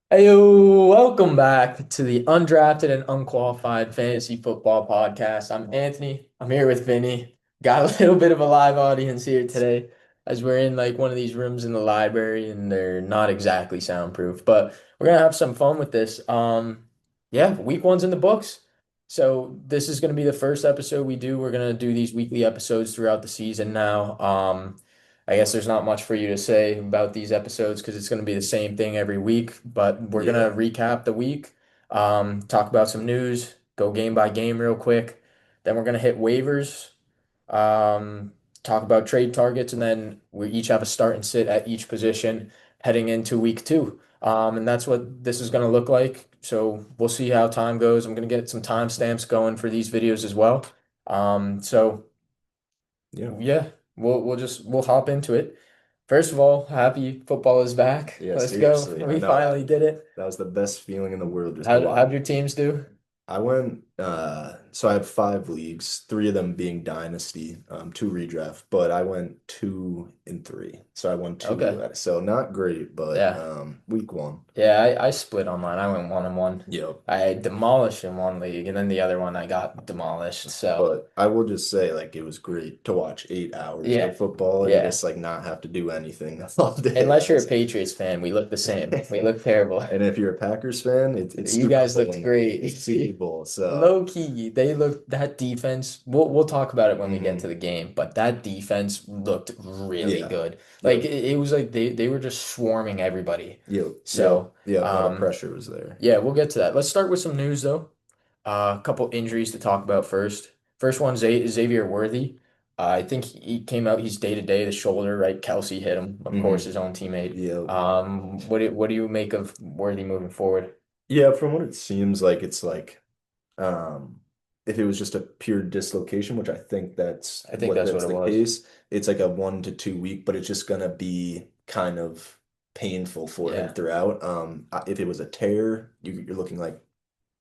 Hey, welcome back to the Undrafted and Unqualified Fantasy Football Podcast. I'm Anthony. I'm here with Vinny. Got a little bit of a live audience here today as we're in like one of these rooms in the library and they're not exactly soundproof, but we're gonna have some fun with this. Yeah, week one's in the books. So this is gonna be the first episode we do. We're gonna do these weekly episodes throughout the season now. I guess there's not much for you to say about these episodes because it's going to be the same thing every week, but we're going Yeah. to recap the week, talk about some news, go game by game real quick. Then we're going to hit waivers, um, talk about trade targets, and then we each have a start and sit at each position heading into week two. And that's what this is going to look like. So we'll see how time goes. I'm going to get some timestamps going for these videos as well. So Yeah. yeah, we'll hop into it. First of all, happy football is back. Yeah, Let's go. seriously. I We know finally did it. that was the best feeling in the world just to How'd watch. your teams do? I went so I have five leagues, three of them being dynasty, two redraft, but I went 2-3. So I won two. Okay. So not great, but Yeah. week one. Yeah, I split on mine. I went 1-1. Yep. I demolished in one league, and then the other one I got demolished. So But I will just say, like, it was great to watch 8 hours yeah, of football and yeah. just like not have to do anything all day. Unless you're a Patriots fan, we look the same. We look terrible. And if you're a Packers fan, it's You Super guys Bowl looked and it's great. Super Bowl. So Low key, they looked that defense. We'll talk about it when we get to mhm. the game, but that defense looked really Yeah. good. Like Yep. it was like they were just swarming everybody. Yep. Yep. So, Yep. No, the pressure was there. yeah, we'll get to that. Let's start with some news though. A couple injuries to talk about first. First one, Xavier Worthy. I think he came out. He's day to day. The shoulder, right? Kelsey hit him. Of course, Hmm. his own teammate. Yep. What do you make of Worthy moving forward? Yeah, from what it seems like, it's like um if it was just a pure dislocation, which I think that's I think what that's what that's it the was. case, it's like a 1 to 2 week, but it's just gonna be kind of painful for him Yeah. throughout. If it was a tear, you're looking like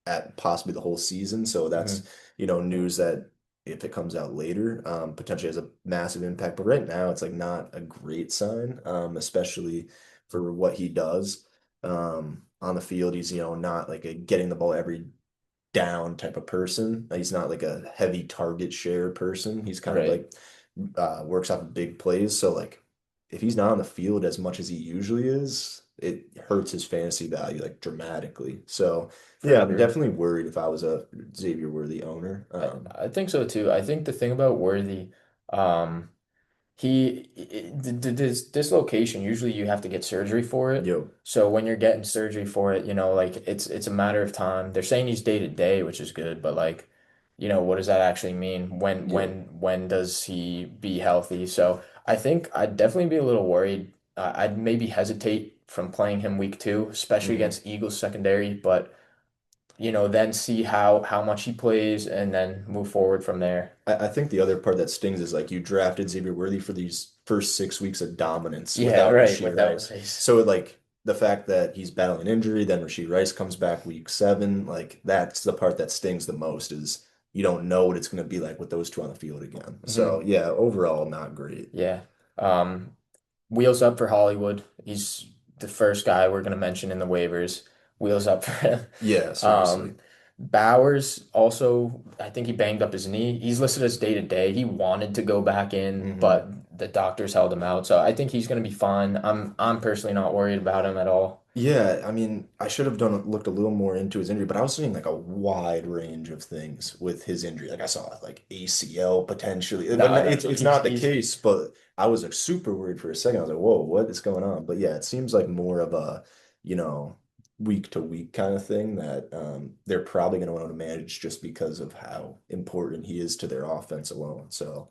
at possibly the whole season. So that's, Mhm. news that if it comes out later, potentially has a massive impact. But right now, it's like not a great sign, especially for what he does on the field. He's, not like a getting the ball every down type of person. He's not like a heavy target share person. He's kind of Right. like works off of big plays. So like if he's not on the field as much as he usually is, it hurts his fantasy value like dramatically. So For yeah, I'm sure. definitely worried if I was a Xavier Worthy owner. I think so too. I think the thing about Worthy, um, this dislocation, usually you have to get surgery for it. Yo, So when you're getting surgery for it, like it's a matter of time. They're saying he's day to day, which is good, but like, what does that actually mean? yo. When does he be healthy? So I think I'd definitely be a little worried. I'd maybe hesitate from playing him week two, especially Hmm. against Eagles secondary, but then see how much he plays and then move forward from there. I think the other part that stings is like you drafted Xavier Worthy for these first 6 weeks of dominance Yeah, without right, Rashee without Rice. race. So like the fact that he's battling injury, then Rashee Rice comes back week 7, like that's the part that stings the most is you don't know what it's going to be like with those two on the field again. So Hmm. yeah, overall not great. Yeah. Um, Wheels up for Hollywood. He's the first guy we're gonna mention in the waivers. Wheels up for him. Yeah, seriously. Um, Bowers also, I think he banged up his knee. He's listed as day to day. He wanted to go back in, Hmm. but the doctors held him out. So I think he's gonna be fine. I'm personally not worried about him at all. Yeah, I mean, I should have looked a little more into his injury, but I was seeing like a wide range of things with his injury. Like I saw like ACL potentially, but No, no, it's he's not the he's case. But I was like super worried for a second. I was like, whoa, what is going on? But yeah, it seems like more of a, you know, week to week kind of thing that they're probably going to want to manage just because of how important he is to their offense alone. So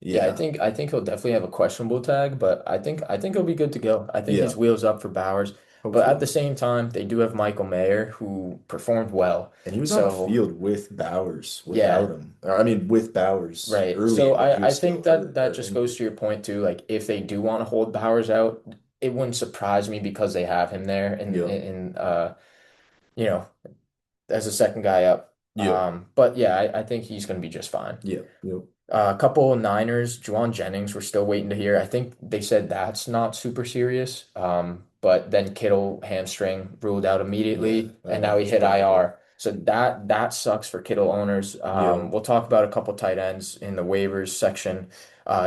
Yeah, I yeah, think I think he'll definitely have a questionable tag, but I think he'll be good to go. I think his yeah, wheels up for Bowers, but at the hopefully. same time, they do have Michael Mayer who performed well. And he was on the So field with Bowers, without yeah, him. I mean, with Bowers right. early, So but he I was think still that hurt that or just goes injured. to your point too. Like if they do want to hold Bowers out, it wouldn't surprise me because they have him there and Yep. you know as a second guy up. Yep. But yeah, I think he's going to be just fine. Yep. Yep. A couple of Niners, Juwan Jennings, we're still waiting to hear. I think they said that's not super serious. but then Kittle hamstring ruled out Yeah, immediately, that and now he was hit terrible. IR. So that sucks for Kittle owners. Yeah, We'll talk about a couple tight ends in the waivers section.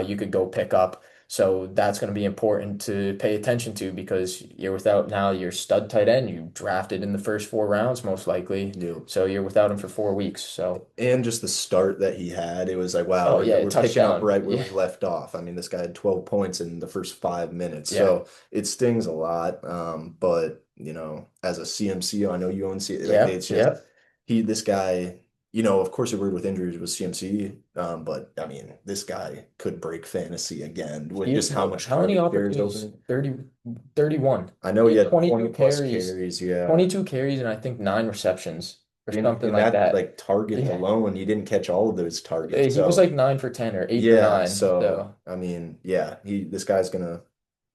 You could go pick up. So that's going to be important to pay attention to because you're without now your stud tight end you drafted in the first 4 rounds most likely. yeah. So you're without him for 4 weeks. So And just the start that he had, it was like, wow, oh yeah, we're picking up touchdown. right where Yeah, we left off. I mean, this guy had 12 points in the first 5 minutes, yeah, so it stings a lot. But as a CMC, I know you own C, like yeah, it's just yeah. this guy. Of course, a word with injuries was CMC, but I mean, this guy could break fantasy again with just how much How many target share is opportunities? opening. 31. I know He he had had 22 20 plus carries, carries, yeah. 22 carries, and I think 9 receptions or something In like that that. like targets Yeah. alone, you didn't catch all of those targets. He was So like 9 for 10 or 8 for yeah, 9. so So I mean, yeah, this guy's gonna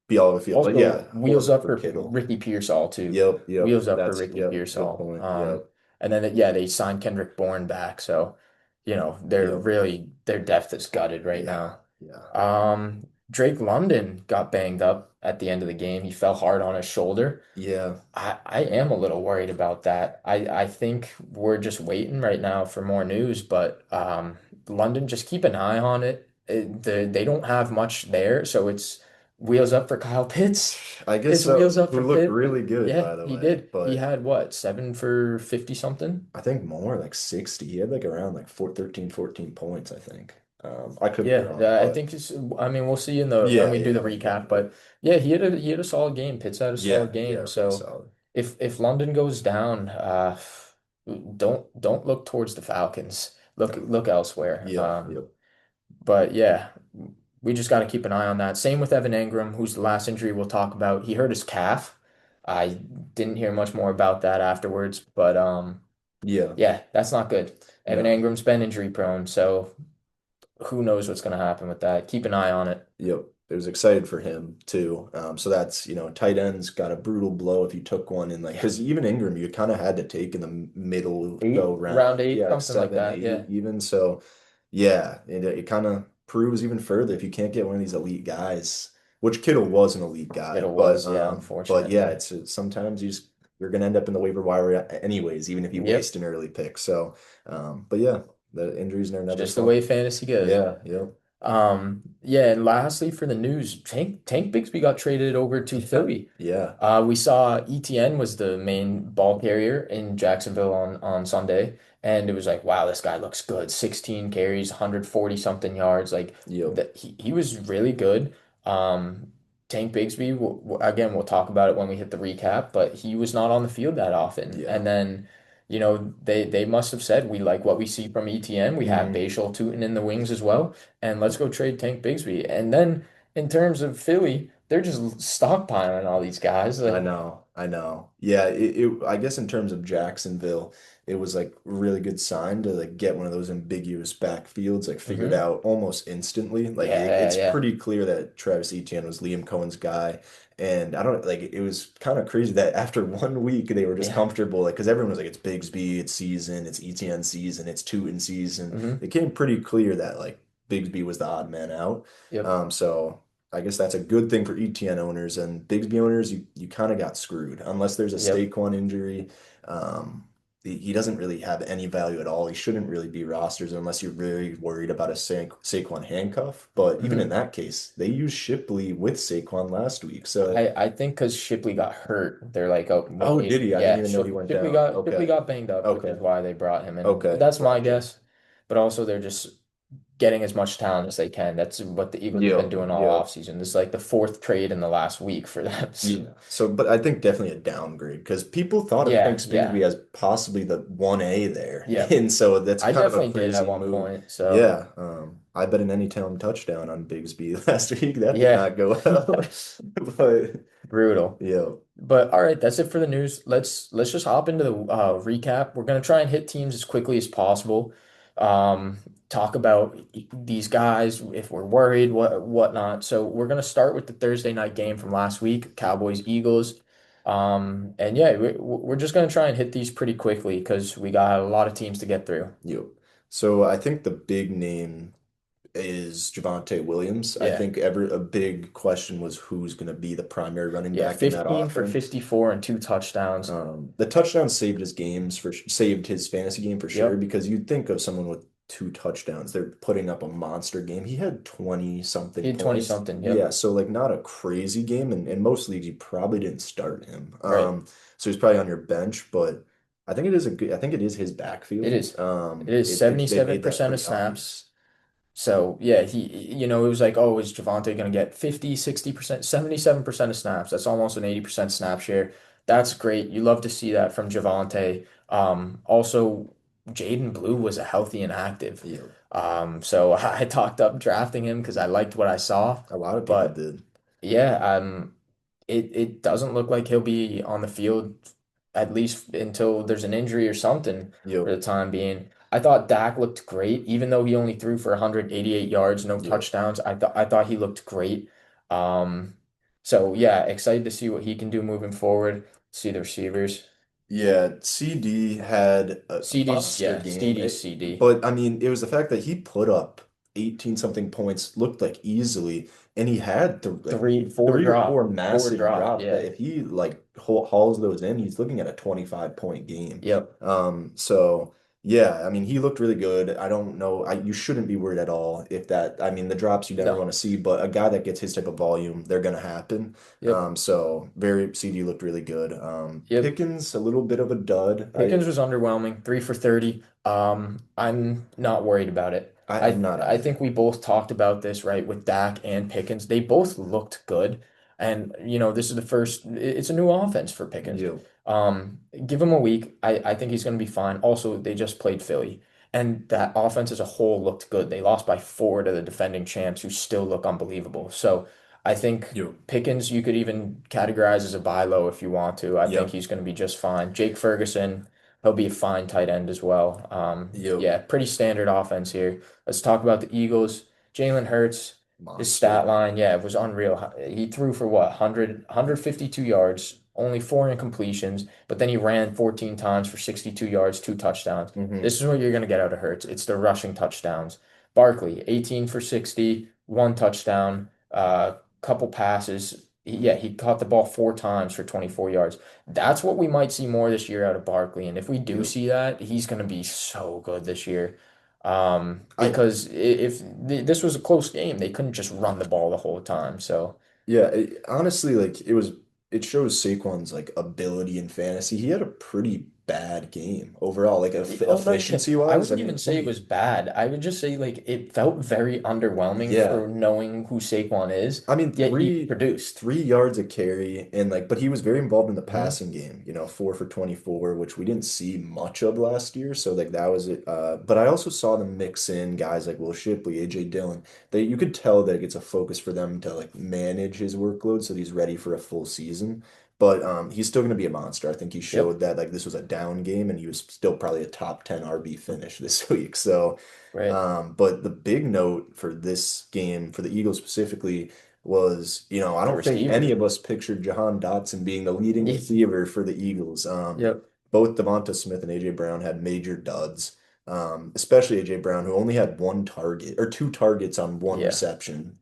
be all over the field. But also yeah, wheels horrible up for for Kittle. Ricky Pearsall too. Yep. Wheels up for That's Ricky good Pearsall. point. Yep, And then yeah, they signed Kendrick Bourne back. So, yep, their depth is gutted right yeah, now. yeah, Drake London got banged up at the end of the game. He fell hard on his shoulder. yeah, I am a little worried about that. I think we're just waiting right now for more news, but London, just keep an eye on it. They don't have much there, so it's wheels up for Kyle Pitts. I guess It's wheels so. up Who for looked Pitt. really good, Yeah, by the he way. did. He But had what, 7 for 50 something? I think more like 60. He had like around like 14 points, I think. I could be Yeah, wrong, I but think I mean, we'll see in the when yeah, we do the yeah, recap, but yeah, he had a solid game. Pitts had a solid yeah, game. really So solid. if London goes down, don't look towards the Falcons. No. Look elsewhere. Yep. But yeah, we just got to keep an eye on that. Same with Evan Engram, who's the last injury we'll talk about. He hurt his calf. I didn't hear much more about that afterwards, but Yeah, yeah, that's not good. Evan no. Engram's been injury prone, so who knows what's going to happen with that. Keep an eye on it. Yep. It was excited for him too. So that's, tight ends got a brutal blow if you took one in like, Yeah. because even Ingram, you kind of had to take in the middle though Round round. eight, Yeah, like something like seven, that. eight Yeah. even. So yeah, it kind of proves even further if you can't get one of these elite guys, which Kittle was an elite guy, It but was, yeah, yeah, unfortunately. sometimes you're gonna end up in the waiver wire anyways, even if you Yep. waste an early pick. So but yeah, the injuries are It's never just the way fun. fantasy goes. Yeah. Yeah, and lastly for the news, Tank Bigsby got traded over to Yeah. Philly. Yeah. We saw ETN was the main ball carrier in Jacksonville on Sunday, and it was like, wow, this guy looks good. 16 carries, 140 something yards. Like Yep. that, he was really good. Tank Bigsby, again, we'll talk about it when we hit the recap, but he was not on the field that often. Yeah. And then, they must have said we like what we see from ETN. We have Mhm. Bashal Tootin in the wings as well, and let's go trade Tank Bigsby. And then in terms of Philly, they're just stockpiling all these guys. I Like, know. I know. Yeah, I guess in terms of Jacksonville, it was like a really good sign to like get one of those ambiguous backfields like figured hmm out almost instantly. Like yeah, it's yeah, pretty clear that Travis Etienne was Liam Cohen's guy. And I don't like it was kind of crazy that after 1 week they were just yeah. comfortable, like because everyone was like it's Bigsby, it's season, it's Etienne season, it's Tootin season. hmm It came pretty clear that like Bigsby was the odd man out. Yep, So I guess that's a good thing for ETN owners and Bigsby owners. You kind of got screwed unless there's a yep. Saquon injury. Um, he doesn't really have any value at all. He shouldn't really be rosters unless you're really worried about a Saquon handcuff. But even in hmm that case, they used Shipley with Saquon last week. So, I think because Shipley got hurt, they're like, oh, oh, did he? I didn't yeah, even know he went Shipley down. Shipley Okay, got banged up, which okay, is why they brought him in. okay, That's my gotcha. guess. But also, they're just getting as much talent as they can. That's what the Eagles have been doing all Yep. offseason. This is like the fourth trade in the last week for them. So, Yeah. So, but I think definitely a downgrade because people thought of yeah, Thanks yeah, Bigsby as possibly the 1A there. yeah. And so that's I kind of a definitely did at crazy one move. point. So, Yeah. I bet an anytime touchdown on Bigsby last week. That did yeah, not go well. But brutal. yeah, But all right, that's it for the news. Let's just hop into the recap. We're gonna try and hit teams as quickly as possible. Talk about these guys if we're worried, whatnot. So we're gonna start with the Thursday night game from last week, Cowboys Eagles. And yeah, we're just gonna try and hit these pretty quickly because we got a lot of teams to get through. yep. So I think the big name is Javonte Williams. I Yeah. think a big question was who's going to be the primary running Yeah, back in that 15 for offense. 54 and two touchdowns. The touchdown saved his fantasy game for sure Yep. because you'd think of someone with two touchdowns, they're putting up a monster game. He had 20 He something had 20 points. something. Yeah, Yep. so like not a crazy game, and in most leagues you probably didn't start him. Right. So he's probably on your bench, but I think it is his It backfield. is. It is They made that 77% of pretty snaps. obvious. So yeah, it was like, oh, is Javonte gonna get 50, 60%, 77% of snaps? That's almost an 80% snap share. That's great. You love to see that from Javonte. Also, Jaden Blue was a healthy and active. Yeah, So I talked up drafting him because I liked what I saw. a lot of people But did. yeah, it doesn't look like he'll be on the field at least until there's an injury or something for Yep, the time being. I thought Dak looked great, even though he only threw for 188 yards, no yep. touchdowns. I thought he looked great. Um, so yeah, excited to see what he can do moving forward. See the receivers. Yeah, CD had a CD's monster yeah, game. CD's CD. But I mean, it was the fact that he put up 18 something points, looked like easily, and he had Three, four three or drop, four four massive drop. drops that Yeah. if he like hauls those in, he's looking at a 25-point game. Yep. So yeah, I mean, he looked really good. I don't know. You shouldn't be worried at all if that, I mean, the drops you never No. want to see, but a guy that gets his type of volume, they're going to happen. Yep. So very CD looked really good. Yep. Pickens a little bit of a dud. Pickens was underwhelming, 3 for 30. I'm not worried about it. I'm not I think either. we both talked about this, right, with Dak and Pickens. They both looked good. And, this is the first, it's a new offense for Pickens. You. Give him a week. I think he's going to be fine. Also, they just played Philly, and that offense as a whole looked good. They lost by 4 to the defending champs, who still look unbelievable. So I think You. Pickens, you could even categorize as a buy low if you want to. I think Yep. he's going to be just fine. Jake Ferguson, he'll be a fine tight end as well. Yep. Yeah, pretty standard offense here. Let's talk about the Eagles. Jalen Hurts, his stat Monster. line, yeah, it was unreal. He threw for what, 152 yards, only 4 incompletions, but then he ran 14 times for 62 yards, 2 touchdowns. Hmm. This is what you're going to get out of Hurts. It's the rushing touchdowns. Barkley, 18 for 60, 1 touchdown, couple passes. Yeah, he caught the ball 4 times for 24 yards. That's what we might see more this year out of Barkley. And if we do Yep. see that, he's going to be so good this year. I Because if this was a close game, they couldn't just run the ball the whole time. So, Yeah, honestly, like it shows Saquon's like ability in fantasy. He had a pretty bad game overall, like oh, no, efficiency I wise. I wouldn't mean, even say it was bad. I would just say like it felt very underwhelming yeah. for knowing who Saquon is, I mean, yet he produced. 3 yards a carry, and like, but he was very involved in the Hmm. passing game. 4 for 24, which we didn't see much of last year. So like that was it. But I also saw them mix in guys like Will Shipley, AJ Dillon. You could tell that it's a focus for them to like manage his workload so he's ready for a full season. But he's still going to be a monster. I think he Yep. showed that like this was a down game, and he was still probably a top 10 RB finish this week. So. Right. But the big note for this game, for the Eagles specifically, was, I The don't think any receiver. of us pictured Jahan Dotson being the leading receiver for the Eagles. Yep. Both Devonta Smith and AJ Brown had major duds, especially AJ Brown, who only had one target or two targets on one Yeah. reception.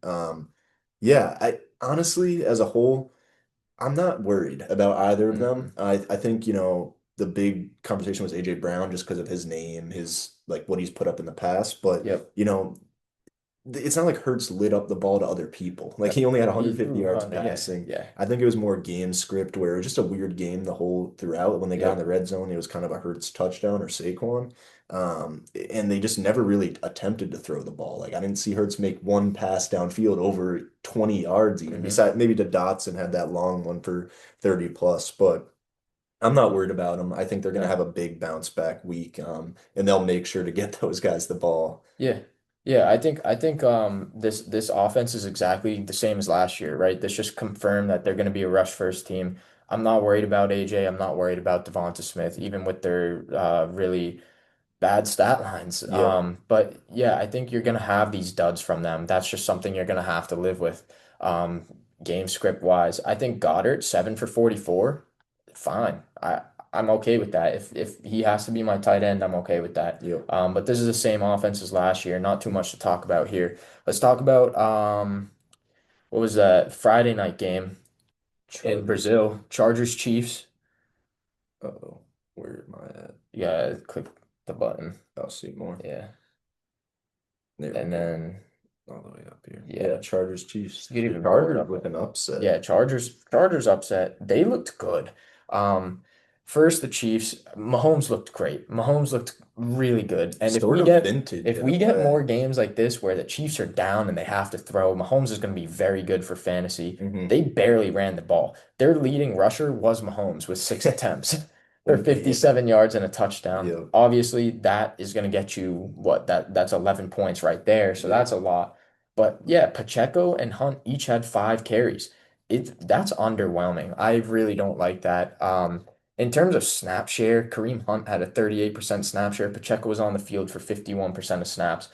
Yeah, I honestly, as a whole, I'm not worried about either of them. Hmm. I think, the big conversation was AJ Brown just because of his name, his like what he's put up in the past. But, Yep. it's not like Hurts lit up the ball to other people. Like No. he only had He 150 threw yards 100. Yeah. passing. Yeah. I think it was more game script where it was just a weird game the whole throughout. When they got in the Yep. red zone, it was kind of a Hurts touchdown or Saquon. And they just never really attempted to throw the ball. Like I didn't see Hurts make one pass downfield over 20 yards even. Hmm. Besides maybe to Dotson had that long one for 30 plus, but I'm not worried about them. I think they're going to No. have a big bounce back week, and they'll make sure to get those guys the ball. Yeah. Yeah, I think this offense is exactly the same as last year, right? This just confirmed that they're going to be a rush first team. I'm not worried about AJ. I'm not worried about Devonta Smith, even with their really bad stat lines. Yep. But yeah, I think you're going to have these duds from them. That's just something you're going to have to live with. Um, Game script wise, I think Goddard 7 for 44, fine. I'm okay with that. If he has to be my tight end, I'm okay with that. Yep. But this is the same offense as last year. Not too much to talk about here. Let's talk about what was that Friday night game in Chargers. Brazil? Chargers Chiefs. Uh-oh. Where am I at? Yeah, click the button. I'll see more. Yeah, There we and go. then All the way up here. Yeah, yeah, Chargers, Chiefs. get even more Chargers up. with an upset. Yeah, Chargers upset. They looked good. Um, First the Chiefs, Mahomes looked great. Mahomes looked really good. And Sort of vintage if in a we get way. more games like this where the Chiefs are down and they have to throw, Mahomes is going to be very good for fantasy. Hmm. They barely ran the ball. Their leading rusher was Mahomes with 6 attempts for Yeah. 57 yards and a touchdown. Yep. Obviously, that is going to get you what that's 11 points right there. So Yep. that's a lot. But yeah, Pacheco and Hunt each had 5 carries. That's underwhelming. I really don't like that. In terms of snap share, Kareem Hunt had a 38% snap share. Pacheco was on the field for 51% of snaps.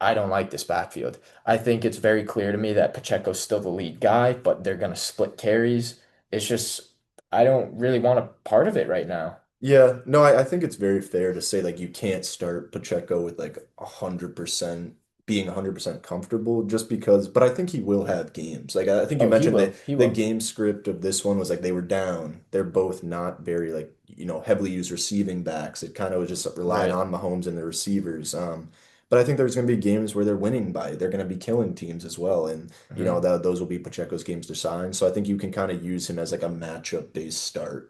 I don't like this backfield. I think it's very clear to me that Pacheco's still the lead guy, but they're going to split carries. It's just, I don't really want a part of it right now. Yeah, no, I think it's very fair to say like you can't start Pacheco with like 100% being 100% comfortable just because, but I think he will have games. Like I think you Oh, he mentioned that will. He the will. game script of this one was like they were down. They're both not very like, heavily used receiving backs. It kind of was just relied Right. on Mahomes and the receivers. But I think there's going to be games where they're winning by, they're going to be killing teams as well. And, Hmm. those will be Pacheco's games to sign. So I think you can kind of use him as like a matchup based start.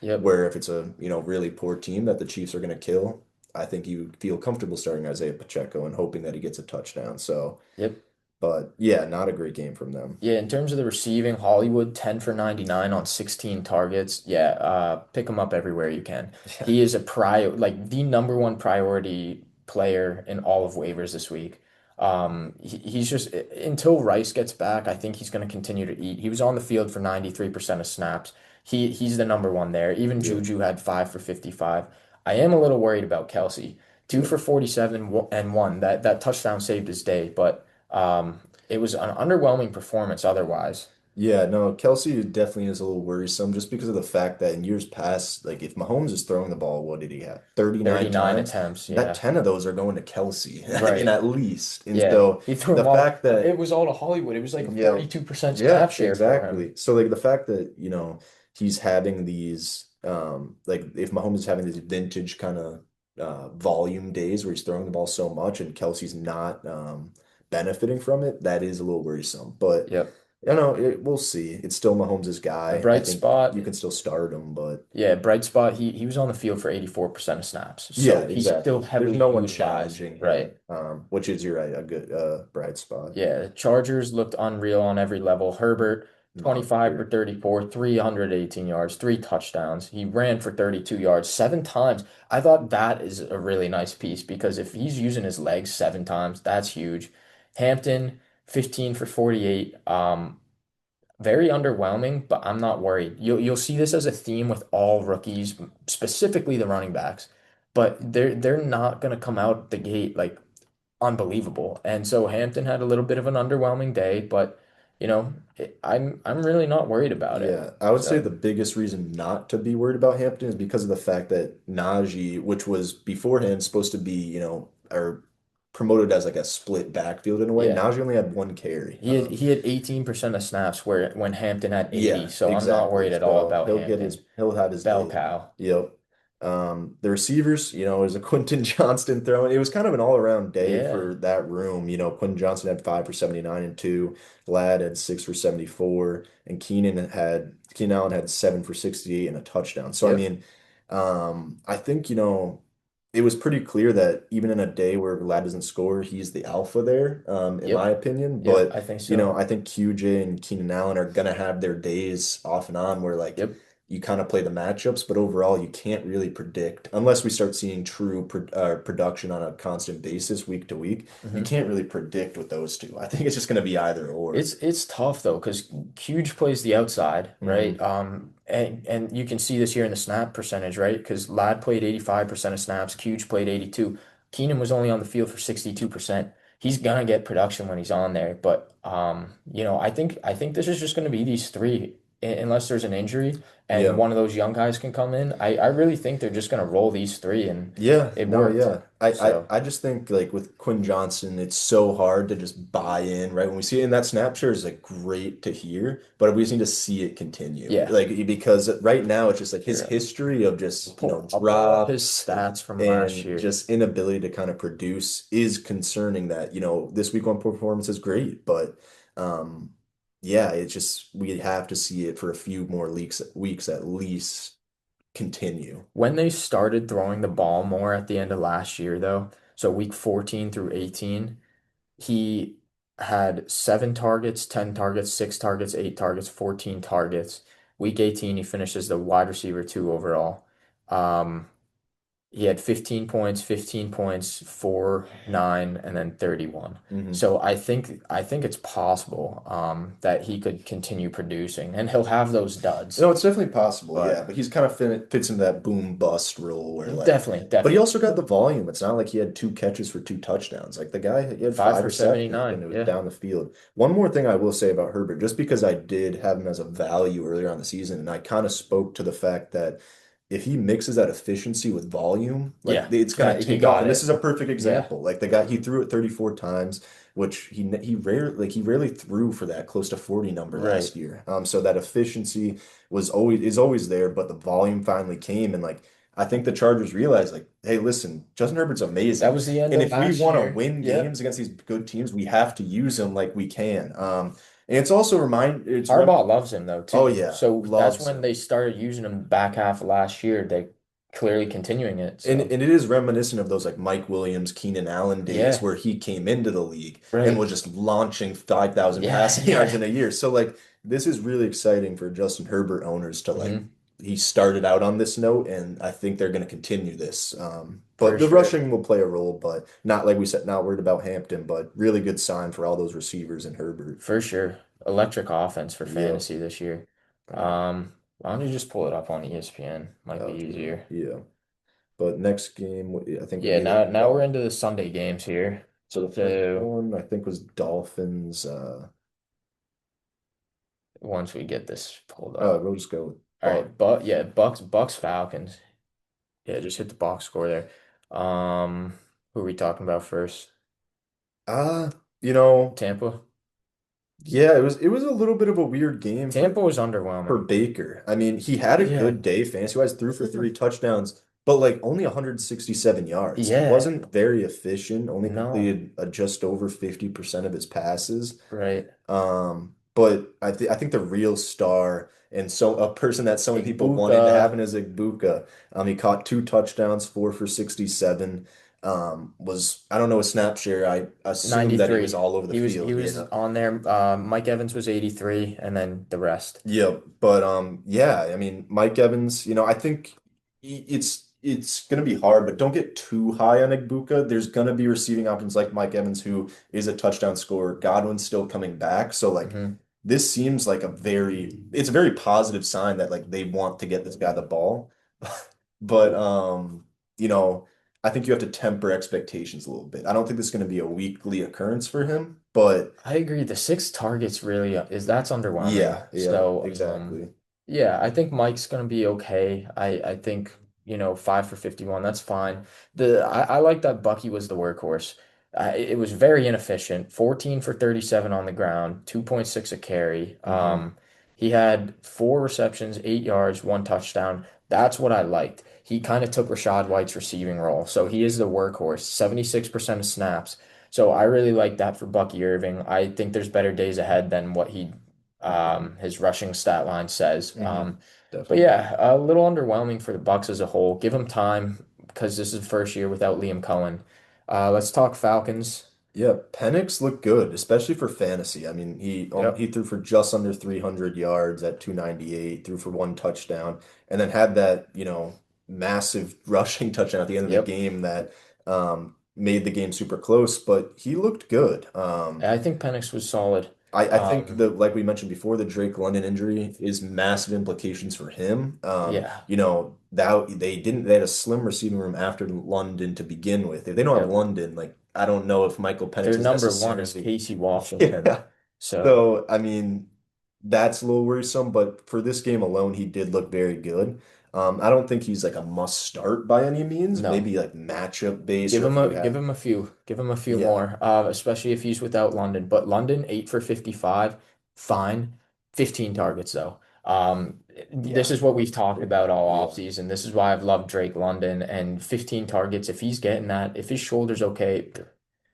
Yep. Where if it's a, really poor team that the Chiefs are going to kill, I think you feel comfortable starting Isaiah Pacheco and hoping that he gets a touchdown. So, Yep. but yeah, not a great game from them. Yeah, in terms of the receiving, Hollywood 10 for 99 on 16 targets. Yeah, pick him up everywhere you can. Yeah. He is like the number one priority player in all of waivers this week. He's just until Rice gets back, I think he's going to continue to eat. He was on the field for 93% of snaps. He's the number one there. Even Yep. Juju had 5 for 55. I am a little worried about Kelsey. Two Yep. for 47 and one. That touchdown saved his day, but it was an underwhelming performance otherwise. Yeah, no, Kelsey definitely is a little worrisome just because of the fact that in years past, like if Mahomes is throwing the ball, what did he have? 39 39 times? attempts, Bet yeah. 10 of those are going to Kelsey. I mean, Right. at least. And Yeah. so He threw the them all. fact that It was all to Hollywood. It was like a Yeah. 42% Yeah, snap share for him. exactly. So like the fact that, he's having these like if Mahomes is having these vintage kind of volume days where he's throwing the ball so much and Kelsey's not benefiting from it, that is a little worrisome. But Yep. we'll see. It's still Mahomes' A guy. I bright think spot. you can still start him, but Yeah, bright spot. He was on the field for 84% of snaps. yeah, So he's still exactly. There's heavily no one utilized. challenging Right. him, which is you're right, a good bright spot. Yeah, the Chargers looked unreal on every level. Herbert, 25 for Monster. 34, 318 yards, 3 touchdowns. He ran for 32 yards 7 times. I thought that is a really nice piece because if he's using his legs 7 times, that's huge. Hampton, 15 for 48. Very underwhelming, but I'm not worried. You'll see this as a theme with all rookies, specifically the running backs. But they're not gonna come out the gate like unbelievable. And so Hampton had a little bit of an underwhelming day, but I'm really not worried about it. Yeah, I would say So the biggest reason not to be worried about Hampton is because of the fact that Najee, which was beforehand supposed to be, or promoted as like a split backfield in a way, yeah, Najee only had one carry. he had 18% of snaps where when Hampton had 80. Yeah, So I'm not exactly. worried at all So about Hampton. he'll have his Bell day. cow. Yep. The receivers, it was a Quentin Johnston throwing. It was kind of an all-around day Yeah. for that room. Quentin Johnston had 5 for 79 and two. Ladd had 6 for 74, and Keenan Allen had 7 for 68 and a touchdown. So I Yep. mean, I think, it was pretty clear that even in a day where Ladd doesn't score, he's the alpha there, in my Yep. opinion. Yep. But I think so. I think QJ and Keenan Allen are gonna have their days off and on where like Yep. you kind of play the matchups, but overall you can't really predict unless we start seeing true production on a constant basis week to week. You Hmm. can't really predict with those two. I think it's just gonna be either or. It's tough though because Huge plays the outside, right? Hmm. And you can see this here in the snap percentage, right? Because Ladd played 85% of snaps, Huge played 82. Keenan was only on the field for 62%. He's gonna get production when he's on there, but I think this is just gonna be these three unless there's an injury. and Yeah. one of those young guys can come in, I really think they're just going to roll these three, and Yeah, it no, worked. yeah. I, So, I just think like with Quinn Johnson, it's so hard to just buy in, right? When we see it in that snap share is like great to hear, but we just need to see it continue. yeah, Like because right now it's just like his here, history of just, I'll pull up his drops stats from last and year. just inability to kind of produce is concerning that, this week one performance is great, but um yeah, it's just we have to see it for a few more weeks at least continue. When they started throwing the ball more at the end of last year, though, so week 14 through 18, he had 7 targets, 10 targets, 6 targets, 8 targets, 14 targets. Week 18, he finishes the wide receiver two overall. Um, he had 15 points, 4, 9, and then 31. Mhm. So I think it's possible that he could continue producing and he'll have those duds. No, it's definitely possible, yeah. But But he's kind of fits into that boom bust role where like, definitely, but he definitely. also got the volume. It's not like he had 2 catches for 2 touchdowns. Like the guy, he had 5 five for receptions and 79. it was Yeah. down the field. One more thing I will say about Herbert, just because I did have him as a value earlier on the season, and I kind of spoke to the fact that if he mixes that efficiency with volume, like Yeah. it's gonna He take off. got And this is it. a perfect Yeah. example. Like the guy, he threw it 34 times, which he rarely threw for that close to 40 number Right. last year. So that efficiency is always there, but the volume finally came, and like I think the Chargers realized, like, hey, listen, Justin Herbert's That amazing, was the end and of if we last want to year. win Yeah. games against these good teams, we have to use him like we can. And it's also it's Harbaugh loves him though oh too. yeah, So that's loves when him. they started using him back half of last year. They clearly continuing it. And So it is reminiscent of those like Mike Williams, Keenan Allen days yeah. where he came into the league and Right. was just launching 5,000 Yeah. passing yards in Yeah. a year. So like this is really exciting for Justin Herbert owners to like Hmm. he started out on this note, and I think they're going to continue this. But For the sure. rushing will play a role, but not like we said, not worried about Hampton, but really good sign for all those receivers and Herbert. For sure. Electric offense for Yep. fantasy this year. Uh, Why don't you just pull it up on ESPN? Might be okay. easier. Yeah. But next game, I think Yeah, we had now we're Dolphins. into the Sunday games here. So the first So one I think was Dolphins. once we get this pulled up. We'll just go with All right, Buck. but yeah, Bucks Falcons. Yeah, just hit the box score there. Who are we talking about first? Uh, you know, Tampa. yeah, it was a little bit of a weird game for Tampa was for underwhelming. Baker. I mean, he had a Yeah, good day fantasy-wise, threw for 3 touchdowns, but like only 167 yards. He yeah, wasn't very efficient, only no, completed just over 50% of his passes. right. But I think the real star and so a person that so many people wanted Igbuka, to happen is Igbuka. He caught 2 touchdowns, 4 for 67. Was I don't know a snap share. I assumed that he was 93. all over the He field. was Yeah. on there. Mike Evans was 83, and then the rest. Yeah, but yeah, I mean Mike Evans, I think it's gonna be hard, but don't get too high on Igbuka. There's gonna be receiving options like Mike Evans, who is a touchdown scorer. Godwin's still coming back, so like Hmm. this seems like it's a very positive sign that like they want to get this guy the ball. But you know, I think you have to temper expectations a little bit. I don't think this is gonna be a weekly occurrence for him, but I agree. The 6 targets really is that's underwhelming. yeah, yeah, So, exactly. yeah, I think Mike's gonna be okay. I think, 5 for 51, that's fine. I like that Bucky was the workhorse. It was very inefficient. 14 for 37 on the ground, 2.6 a carry. Hmm. He had 4 receptions, 8 yards, 1 touchdown. That's what I liked. He kind of took Rashad White's receiving role. So he is the workhorse, 76% of snaps. So I really like that for Bucky Irving. I think there's better days ahead than what his rushing stat line says. Hmm. But Definitely. yeah, a little underwhelming for the Bucks as a whole. Give him time because this is the first year without Liam Cohen. Let's talk Falcons. Yeah, Penix looked good, especially for fantasy. I mean, he Yep. threw for just under 300 yards at 298, threw for 1 touchdown, and then had that, massive rushing touchdown at the end of the Yep. game that made the game super close, but he looked good. I think Penix was solid. I think Um, like we mentioned before, the Drake London injury is massive implications for him. yeah. That they had a slim receiving room after London to begin with. If they don't have Yep. London, like I don't know if Michael Penix Their is number one is necessarily Casey Washington. yeah. So So I mean. that's a little worrisome, but for this game alone, he did look very good. I don't think he's like a must start by any means. No. Maybe like matchup based, or if you Give have, him a few. Give him a few yeah, more. Especially if he's without London. But London, 8 for 55, fine. 15 targets though. This yeah, is what we've talked about all yeah, offseason. This is why I've loved Drake London and 15 targets. If he's getting that, if his shoulder's okay,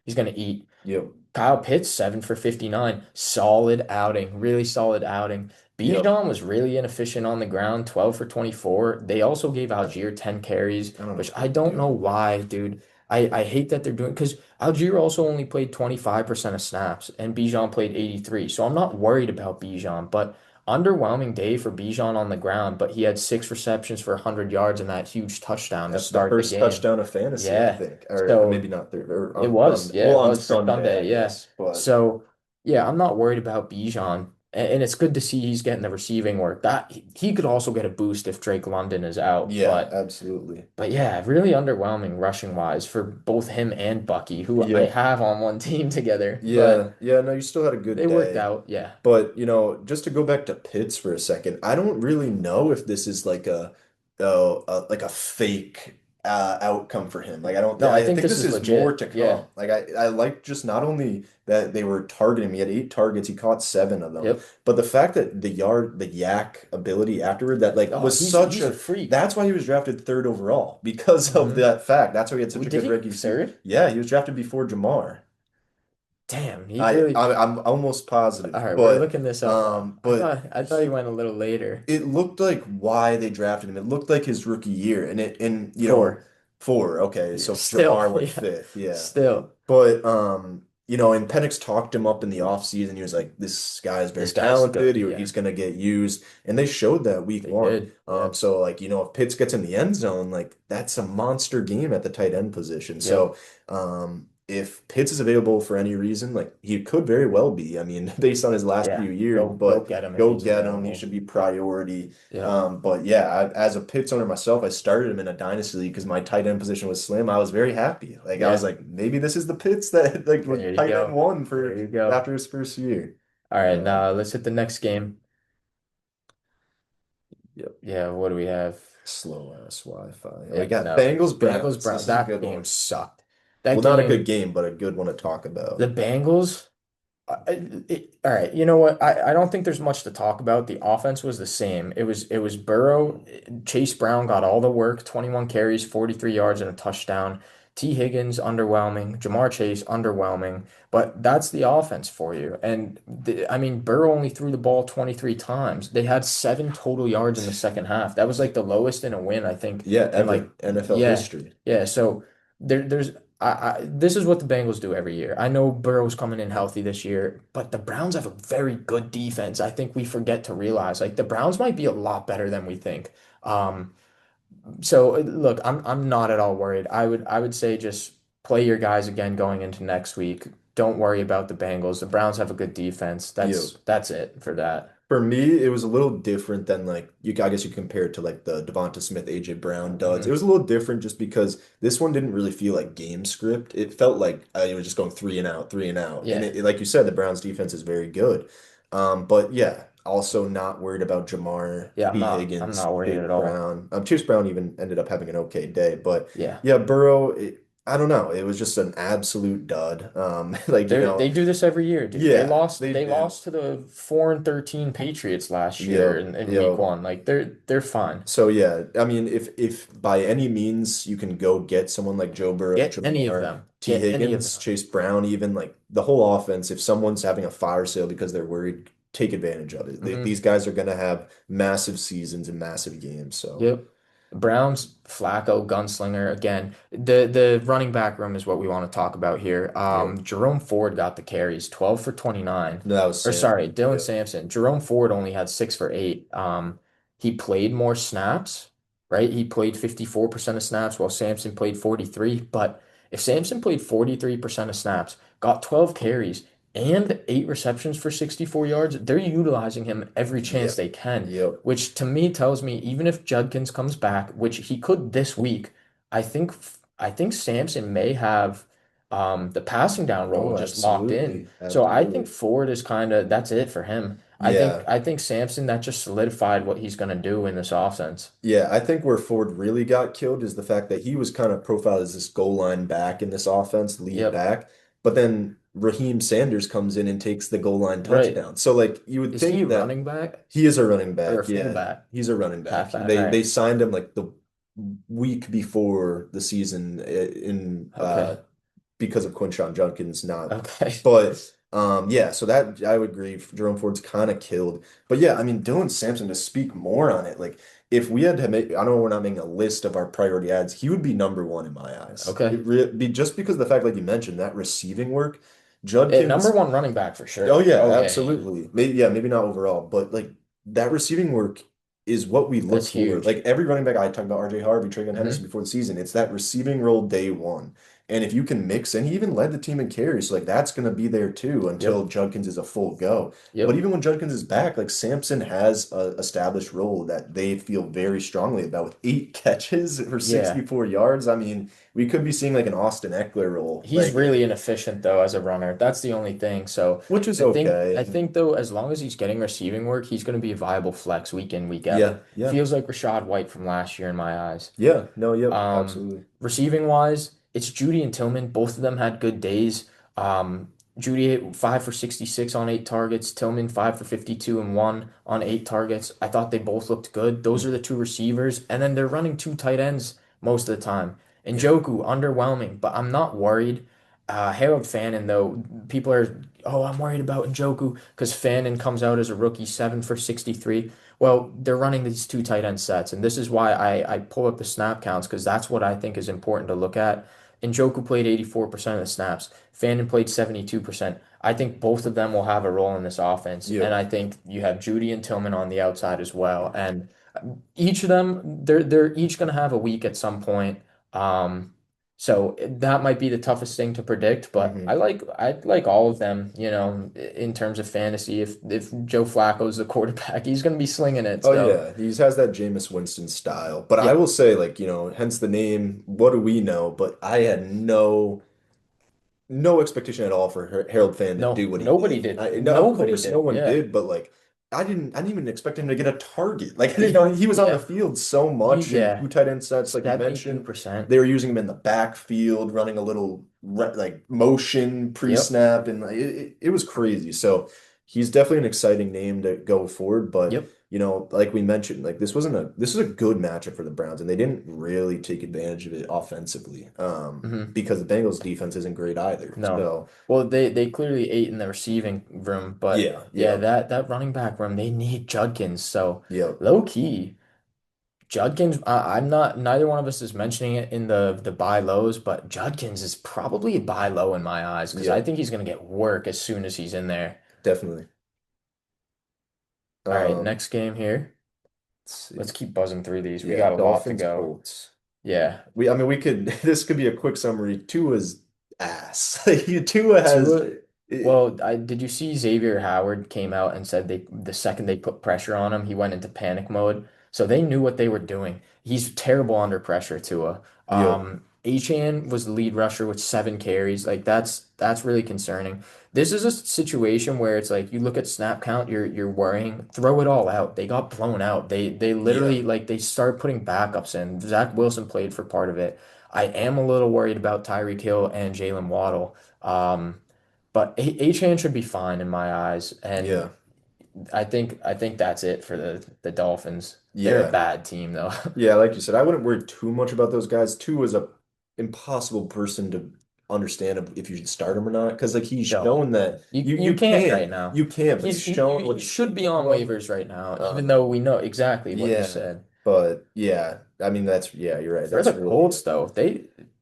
he's gonna eat. yep, Kyle Pitts, 7 for 59. Solid outing, really solid outing. yep. Bijan was really inefficient on the ground, 12 for 24. They also gave I, Algier 10 carries, I don't know which what I they're don't know doing. why, dude. I hate that they're doing because Algier also only played 25% of snaps and Bijan played 83. So I'm not worried about Bijan, but underwhelming day for Bijan on the ground, but he had 6 receptions for 100 yards and that huge touchdown to That's the start the first game. touchdown of fantasy, I Yeah. think, or maybe So not third, or it on was, Sunday. yeah, Well, it on was for Sunday, I Sunday, yeah. guess. But So, yeah, I'm not worried about Bijan, and it's good to see he's getting the receiving work. That he could also get a boost if Drake London is out, yeah, absolutely. but yeah, really underwhelming rushing wise for both him and Bucky, who I Yep. have on one team together, but Yeah, yeah, no, you still had a good they worked day. out. Yeah, But, just to go back to Pitts for a second, I don't really know if this is like like a fake outcome for him. Like no, I I think think this this is is more legit. to Yeah, come. Like I like just not only that they were targeting him, he had 8 targets, he caught 7 of them, yep. but the fact that the yak ability afterward that like Oh, was such he's a a freak. that's why he was drafted third overall because of Hmm. that fact. That's why he had such We a did good he go rookie season. third? Yeah, he was drafted before Jamar. Damn, he really. I'm almost All positive, right, we're looking this up now. but I thought he went a little later. it looked like why they drafted him. It looked like his rookie year, and 4. four. Okay, Yeah, so still, Jamar went yeah, fifth, yeah. still. But and Penix talked him up in the offseason. He was like, "This guy is very This guy's good. talented. Yeah, He's gonna get used," and they showed that week they one. did. Yeah. So like if Pitts gets in the end zone, like that's a monster game at the tight end position. Yep. So if Pitts is available for any reason, like he could very well be. I mean, based on his last Yeah. few years, Go but get him if go he's get him. He available. should be priority. Yep. But yeah, as a Pitts owner myself, I started him in a dynasty league because my tight end position was slim. I was very happy. Like I was Yeah. like, maybe this is the Pitts that like was There you tight end go. one There for you go. after his first year. All right, Um, now let's hit the next game. yep, Yeah, what do we have? slow ass Wi-Fi. We Yeah, got no. Bengals Bengals Browns. This Brown. is a That good game one. sucked. Well, That not a good game, game, but a good one to talk the about. Bengals. All right, you know what? I don't think there's much to talk about. The offense was the same. It was Burrow, Chase Brown got all the work, 21 carries, 43 yards and a touchdown. T. Higgins underwhelming, Jamar Chase underwhelming, but that's the offense for you. And I mean, Burrow only threw the ball 23 times. They had 7 total yards in the second half. That was like the lowest in a win, I think. Yeah, And like, ever NFL yeah, history. yeah. So there's this is what the Bengals do every year. I know Burrow's coming in healthy this year, but the Browns have a very good defense. I think we forget to realize like the Browns might be a lot better than we think. Um, so look, I'm not at all worried. I would say just play your guys again going into next week. Don't worry about the Bengals. The Browns have a good defense. Yep. That's it for that. For me, it was a little different than like I guess you compare it to like the Devonta Smith, AJ Brown duds. It Mhm. was a little different just because this one didn't really feel like game script. It felt like it was just going three and out, three and out. And Yeah. like you said, the Browns defense is very good. But yeah, also not worried about Jamar, Yeah, T. I'm Higgins, not worried Chase at all. Brown. Chase Brown even ended up having an okay day, but Yeah. yeah, Burrow. I don't know. It was just an absolute dud. Like They do this every year, dude. yeah, they They do. lost to the 4-13 Patriots last year Yep, in week yep. one. Like they're fine. So yeah, I mean, if by any means you can go get someone like Joe Burrow, Get any of Jamar, them. T. Get any of Higgins, them. Chase Brown, even like the whole offense, if someone's having a fire sale because they're worried, take advantage of it. Hmm. These guys are gonna have massive seasons and massive games. So Yep. Browns, Flacco, Gunslinger. Again, the running back room is what we want to talk about here. yep, Jerome Ford got the carries, 12 for 29. no, that was Or Sam. sorry, Dylan Yep. Sampson. Jerome Ford only had 6 for 8. He played more snaps, right? He played 54% of snaps while Sampson played 43. But if Sampson played 43% of snaps, got 12 carries, and 8 receptions for 64 yards, they're utilizing him every chance Yep. they can, Yep. which to me tells me even if Judkins comes back, which he could this week, I think I think Sampson may have the passing down role Oh, just locked in. absolutely. So I think Absolutely. Ford is kind of that's it for him. Yeah. I think Sampson that just solidified what he's gonna do in this offense. Yeah, I think where Ford really got killed is the fact that he was kind of profiled as this goal line back in this offense, lead Yep. back, but then Raheem Sanders comes in and takes the goal line Right. touchdown. So like you would Is he a think that running back he is a running or a back. Yeah, fullback? he's a running back. Halfback. All They right. signed him like the week before the season in Okay. because of Quinshon Judkins not. Okay. But yeah, so that I would agree. Jerome Ford's kind of killed. But yeah, I mean Dylan Sampson to speak more on it. Like if we had to make, I know we're not making a list of our priority ads, he would be number one in my eyes. Okay. Be just because of the fact, like you mentioned, that receiving work, Number Judkins. one running back for Oh sure. yeah, Oh yeah, yeah. absolutely. Maybe yeah, maybe not overall, but like that receiving work is what we look That's for. huge. Like every running back, I talked about RJ Harvey, Travion Henderson Hmm. before the season. It's that receiving role day one. And if you can mix, and he even led the team in carries, so like that's gonna be there too until Yep. Judkins is a full go. But Yep. even when Judkins is back, like Sampson has a established role that they feel very strongly about with 8 catches for Yeah. 64 yards. I mean, we could be seeing like an Austin Eckler role, He's like really inefficient though as a runner. That's the only thing. So which is okay. I think though, as long as he's getting receiving work, he's going to be a viable flex week in, week out. Yeah, yeah. Feels like Rashad White from last year in my eyes. Yeah, no, yep, absolutely. Receiving wise, it's Judy and Tillman. Both of them had good days. Judy 5 for 66 on 8 targets. Tillman 5 for 52 and one on 8 targets. I thought they both looked good. Those are the two receivers, and then they're running two tight ends most of the time. And Yeah. Njoku underwhelming, but I'm not worried. Harold Fannin though, people are I'm worried about Njoku because Fannin comes out as a rookie 7 for 63. Well, they're running these two tight end sets, and this is why I pull up the snap counts because that's what I think is important to look at. Njoku played 84% of the snaps. Fannin played 72%. I think both of them will have a role in this offense, and Yep. I think you have Judy and Tillman on the outside as well. And each of them, they're each going to have a week at some point. Um, so that might be the toughest thing to predict, but Hmm. I like all of them, in terms of fantasy. If Joe Flacco's the quarterback, he's gonna be slinging it. Oh So yeah, he has that Jameis Winston style. But I yeah, will say, like, hence the name, what do we know? But I had no expectation at all for Harold Fan to no, do what he nobody did. did. No, of Nobody course no did. one Yeah. did, but like I didn't even expect him to get a target. Like I didn't He, know he was on the yeah. field so much in Yeah. two tight end sets, like you mentioned. 72%. They were using him in the backfield, running a little like motion Yep. pre-snap, and like, it was crazy. So he's definitely an exciting name to go forward, but. Yep. Like we mentioned, like this is a good matchup for the Browns, and they didn't really take advantage of it offensively, Hmm. because the Bengals defense isn't great either. No. So Well, they clearly ate in the receiving room, but yeah, yeah, yeah, that running back room, they need Judkins. So yeah, low key. Judkins, I'm not, neither one of us is mentioning it in the buy lows, but Judkins is probably a buy low in my eyes because yeah, I think he's going to get work as soon as he's in there. definitely. All right, Um, next game here. let's Let's see. keep buzzing through these. We Yeah, got a lot to Dolphins, go. Colts. Yeah. I mean, we could. This could be a quick summary. Tua's ass. Tua has. Tua, well, did you see Xavier Howard came out and said the second they put pressure on him, he went into panic mode. So they knew what they were doing. He's terrible under pressure, Tua. Yep. Achane was the lead rusher with 7 carries. Like that's really concerning. This is a situation where it's like you look at snap count, you're worrying. Throw it all out. They got blown out. They Yeah. literally like they started putting backups in. Zach Wilson played for part of it. I am a little worried about Tyreek Hill and Jalen Waddle. But Achane should be fine in my eyes, and Yeah. I think that's it for the Dolphins. They're a Yeah. bad team though. Yeah, like you said, I wouldn't worry too much about those guys. Tua is a impossible person to understand if you should start him or not. Because like he's No, shown that you can't right now. you can, but he's shown what He he's should be on well, waivers right now, even um, though we know exactly what you yeah, said. but yeah, I mean that's yeah, you're right. For That's the really Colts, it. though,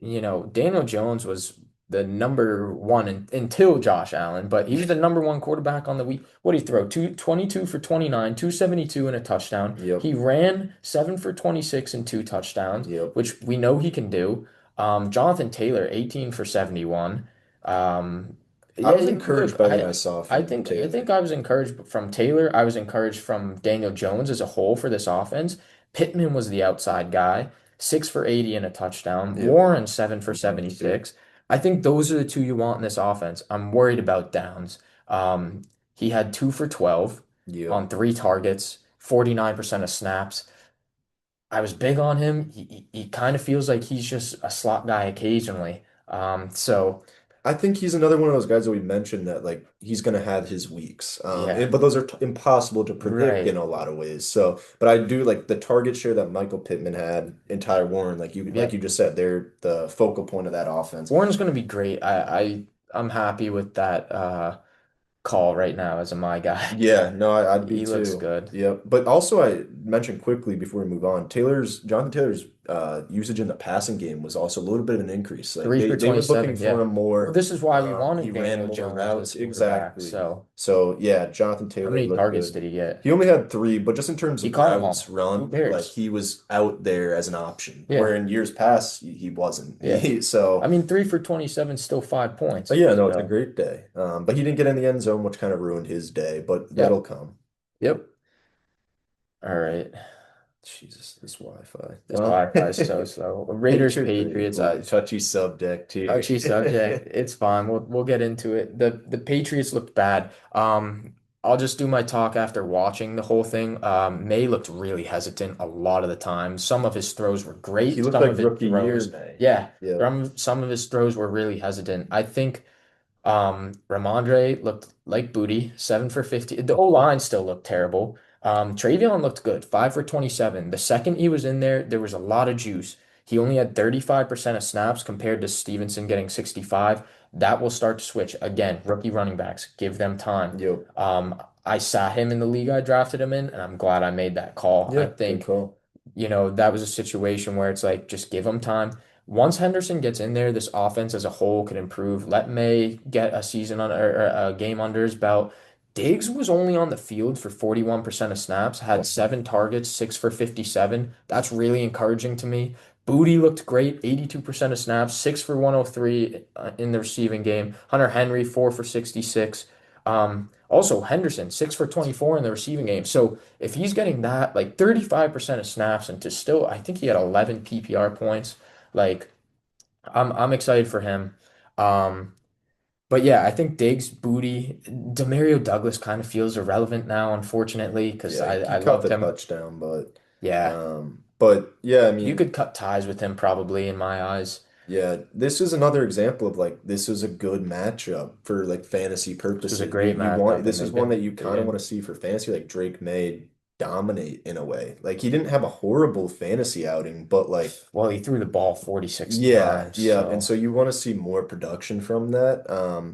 Daniel Jones was the number one until Josh Allen, but he was the number one quarterback on the week. What did he throw? 22 for 29, 272 and a touchdown. Yep, He ran 7 for 26 and 2 touchdowns, yep. which we know he can do. Jonathan Taylor, 18 for 71. Um, I yeah, was encouraged look, by what I saw I Taylor. think I was encouraged from Taylor. I was encouraged from Daniel Jones as a whole for this offense. Pittman was the outside guy, 6 for 80 and a touchdown. Yep, Warren 7 for yep. 76. I think those are the two you want in this offense. I'm worried about Downs. Um, he had 2 for 12. Yep. on 3 targets, 49% of snaps. I was big on him. He kind of feels like he's just a slot guy occasionally. So I think he's another one of those guys that we mentioned that like he's going to have his weeks. yeah, But those are t impossible to predict in right. a lot of ways. So, but I do like the target share that Michael Pittman had and Ty Warren, like you Yep. just said, they're the focal point of that offense. Warren's going to be great. I'm happy with that call right now as a my guy. Yeah, no, I'd be He looks too. good. Yeah, but also I mentioned quickly before we move on, Jonathan Taylor's usage in the passing game was also a little bit of an increase. Like Three for they were looking 27. for Yeah. him Well, more. this is why we He wanted ran Daniel more Jones routes. as quarterback. Exactly. So So yeah, Jonathan how Taylor many looked targets did good. he get? He only had three, but just in terms He of caught them routes all. Who run, like cares? he was out there as an option. Yeah. Where in years past he wasn't. Yeah. I So mean, 3 for 27 is still 5 points. yeah, no, it's a So, great day. But he didn't get in the end zone, which kind of ruined his day, but that'll yep. come. Yep. All right. Jesus, this Wi-Fi. This Wi-Fi is so slow. Raiders, Patriots. Ooh, touchy subject here. Touchy subject. It's fine. We'll get into it. The Patriots looked bad. I'll just do my talk after watching the whole thing. May looked really hesitant a lot of the time. Some of his throws were He great. looked Some like of his rookie year throws, May. yeah, Yep. some of his throws were really hesitant. I think Ramondre looked like booty, 7 for 50. The O-line still looked terrible. Travion looked good, 5 for 27. The second he was in there, there was a lot of juice. He only had 35% of snaps compared to Stevenson getting 65. That will start to switch. Again, rookie running backs, give them time. Yep. I sat him in the league I drafted him in, and I'm glad I made that call. I Yeah, good think call. that was a situation where it's like, just give him time. Once Henderson gets in there, this offense as a whole could improve. Let May get a season on or a game under his belt. Diggs was only on the field for 41% of snaps, had 7 targets, 6 for 57. That's really encouraging to me. Booty looked great, 82% of snaps, 6 for 103 in the receiving game. Hunter Henry, 4 for 66. Also, Henderson, 6 for 24 in the receiving game. So if he's getting that, like 35% of snaps and to still, I think he had 11 PPR points. Like I'm excited for him. Um, but yeah, I think Diggs, Booty, Demario Douglas kind of feels irrelevant now, unfortunately, because Yeah, I he caught loved the him. touchdown, Yeah, but yeah, I you mean, could cut ties with him probably in my eyes. yeah, this is another example of like this is a good matchup for like fantasy This was a purposes. great You want matchup, and this is they one that didn't. you They kind of want didn't. to see for fantasy, like Drake May dominate in a way. Like he didn't have a horrible fantasy outing, but like Well, he threw the ball 46 yeah, times, yeah, and so so you want to see more production from that,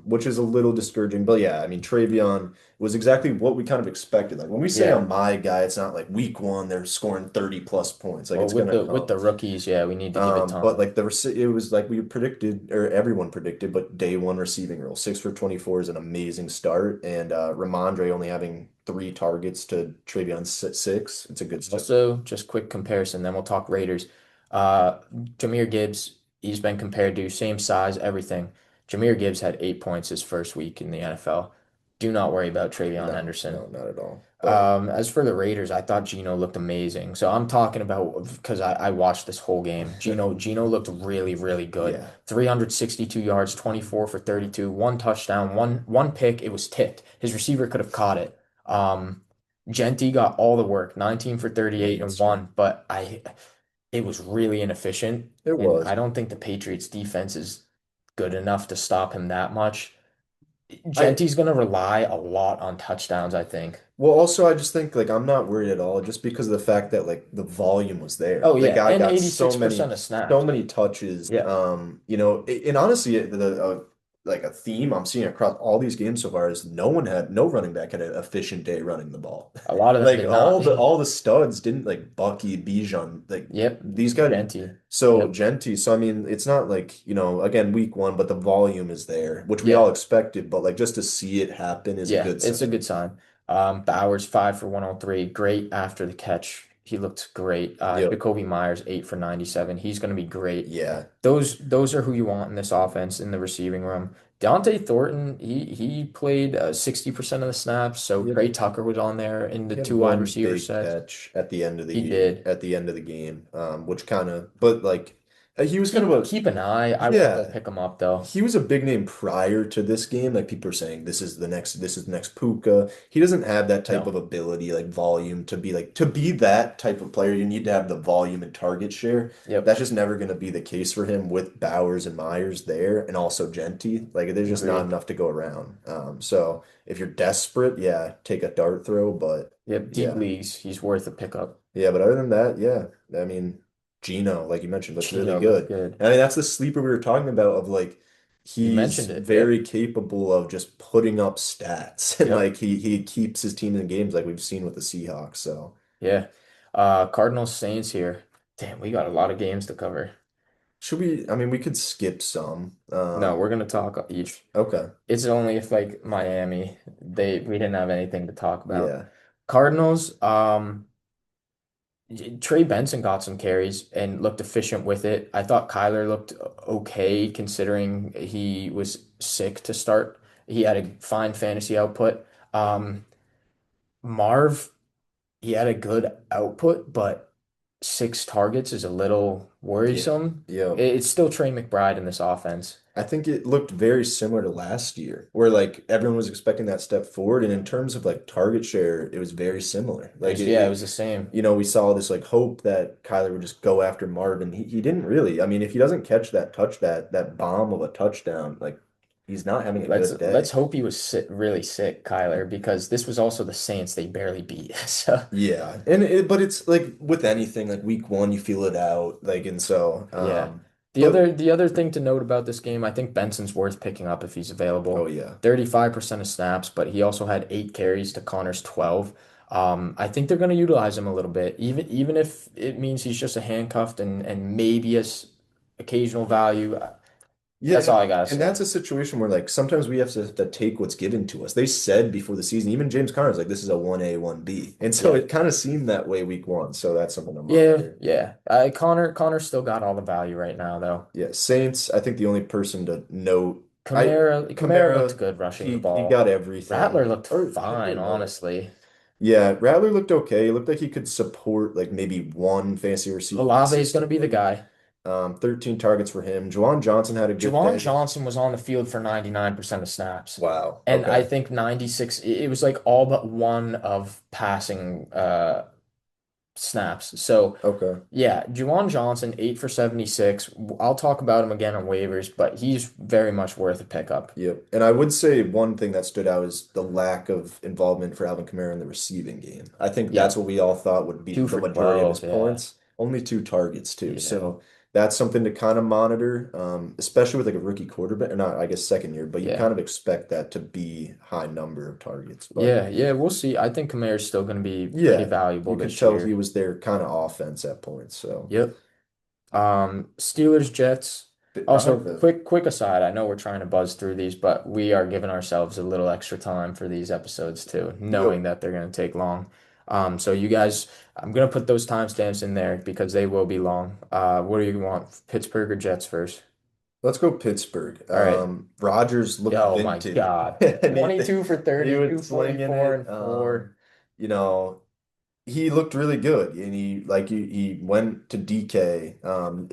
which is a little discouraging. But yeah, I mean, Travion was exactly what we kind of expected. Like when we say a yeah. my guy, it's not like week one they're scoring 30 plus points. Like Well, it's with gonna the come. rookies, yeah, we need to give it But time. like it was like we predicted, or everyone predicted, but day one receiving role, 6 for 24 is an amazing start, and Ramondre only having 3 targets to Travion's six. It's a good start. Also, just quick comparison, then we'll talk Raiders. Jahmyr Gibbs, he's been compared to same size, everything. Jahmyr Gibbs had 8 points his first week in the NFL. Do not worry about Travion No, Henderson. no, not at all. But As for the Raiders, I thought Geno looked amazing. So I'm talking about because I watched this whole game. Geno looked really, really good. yeah, 362 yards, 24 for 32, one touchdown, one pick. It was tipped. His receiver could have caught it. Um, Genti got all the work, 19 for 38 and monster. one, but it was really inefficient. It And I was. don't think the Patriots defense is good enough to stop him that much. I Genti's gonna rely a lot on touchdowns, I think. Well, also I just think like I'm not worried at all just because of the fact that like the volume was there. Oh The yeah, guy and got 86% of snaps. so many touches. Yeah, And honestly like a theme I'm seeing across all these games so far is no running back had an efficient day running the ball. a lot of them Like did not. all the studs didn't like Bucky, Bijan, like Yep, these guys Genty. so Yep, Genty. So I mean it's not like, again week one, but the volume is there, which we all yeah, expected, but like just to see it happen is a yeah. good It's a sign. good sign. Bowers 5 for 103, great after the catch. He looked great. Yep. Jacoby Myers 8 for 97. He's going to be great. Yeah. Those are who you want in this offense in the receiving room. Dante Thornton, he played 60% of the snaps, so He had Trey Tucker was on there in the he had two wide one receiver big sets. catch at the end of the He did. at the end of the game, which kind of but like He was kind of Keep a keep an eye. I won't go yeah. pick him up though. He was a big name prior to this game. Like people are saying, this is the next Puka. He doesn't have that type No. of ability, like volume, to be that type of player. You need to have the volume and target share. Yep. That's just never going to be the case for him with Bowers and Myers there, and also Genty. Like there's just not Agreed. enough to go around. So if you're desperate, yeah, take a dart throw. But Yep. Deep yeah, leagues. He's worth a pickup. yeah. But other than that, yeah. I mean, Gino, like you mentioned, looks really Gino looked good. good. And I mean, that's the sleeper we were talking about of like You he's mentioned it. Yep. very capable of just putting up stats and Yep. like he keeps his team in games like we've seen with the Seahawks. So Yeah. Cardinals Saints here. Damn, we got a lot of games to cover. should we? I mean, we could skip some. No, we're gonna talk each. Okay, It's only if like Miami, we didn't have anything to talk about. yeah, Cardinals, Trey Benson got some carries and looked efficient with it. I thought Kyler looked okay considering he was sick to start. He had a fine fantasy output. Marv, he had a good output, but 6 targets is a little yeah, worrisome. yeah. It's still Trey McBride in this offense. I think it looked very similar to last year, where like everyone was expecting that step forward, and in terms of like target share, it was very similar. It Like was, yeah, it was the same. we saw this like hope that Kyler would just go after Marvin. He didn't really. I mean, if he doesn't catch that bomb of a touchdown, like he's not having a Let's good let's day. hope he was really sick, Kyler, because this was also the Saints they barely beat. So Yeah, but it's like with anything, like week one, you feel it out, like and so, yeah. The but other the other thing to note about this game, I think Benson's worth picking up if he's oh available. yeah, 35% of snaps, but he also had 8 carries to Connor's 12. I think they're going to utilize him a little bit, even if it means he's just a handcuffed and maybe as occasional value. yeah, That's all I gotta and say. that's a situation where like sometimes we have to take what's given to us. They said before the season, even James Conner's like this is a 1A, 1B. And so Yeah. it kind of seemed that way week one. So that's something to Yeah, monitor. yeah. Connor still got all the value right now though. Yeah, Saints, I think the only person to note Kamara looked Kamara, good rushing the he ball. got everything. Rattler looked Or fine, did Rattler? honestly. Yeah, Rattler looked okay. He looked like he could support like maybe one fantasy receiver Olave is going to be the consistently. guy. 13 targets for him. Juwan Johnson had a good Juwan day. Johnson was on the field for 99% of snaps. Wow. And I Okay. think 96, it was like all but one of passing snaps. So Okay. yeah, Juwan Johnson, 8 for 76. I'll talk about him again on waivers, but he's very much worth a pickup. Yep. And I would say one thing that stood out is the lack of involvement for Alvin Kamara in the receiving game. I think that's Yep. what we all thought would be 2 the for majority of his 12. Yeah. points. Only 2 targets too. Yeah. So that's something to kind of monitor, especially with like a rookie quarterback, or not, I guess second year, but you Yeah. kind of expect that to be high number of targets. But Yeah. Yeah. We'll see. I think Kamara's still going to be pretty yeah, valuable you could this tell he year. was their kind of offense at points. So Yep. Steelers, Jets. I Also, have a quick aside. I know we're trying to buzz through these, but we are giving ourselves a little extra time for these episodes too, yep. knowing that they're going to take long. So you guys, I'm gonna put those timestamps in there because they will be long. What do you want? Pittsburgh or Jets first? Let's go Pittsburgh. All right. Rodgers looked Oh my vintage. God. And 22 for he 30, was slinging 244 it. and 4. You know, he looked really good. And he went to DK.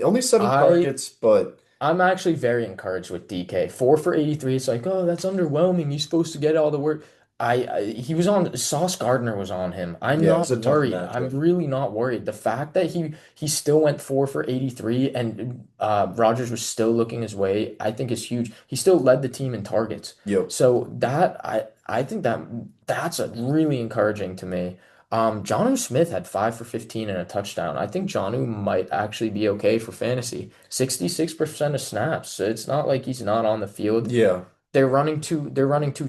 Only 7 I targets, but I'm actually very encouraged with DK. 4 for 83. It's like, oh, that's underwhelming. He's supposed to get all the work. He was on Sauce Gardner was on him. I'm yeah, it was not a tough worried. I'm matchup. really not worried. The fact that he still went 4 for 83 and Rodgers was still looking his way, I think is huge. He still led the team in targets. Yep. So that I think that's a really encouraging to me. Jonnu Smith had 5 for 15 and a touchdown. I think Jonnu might actually be okay for fantasy. 66% of snaps. So it's not like he's not on the field. Yeah. They're running two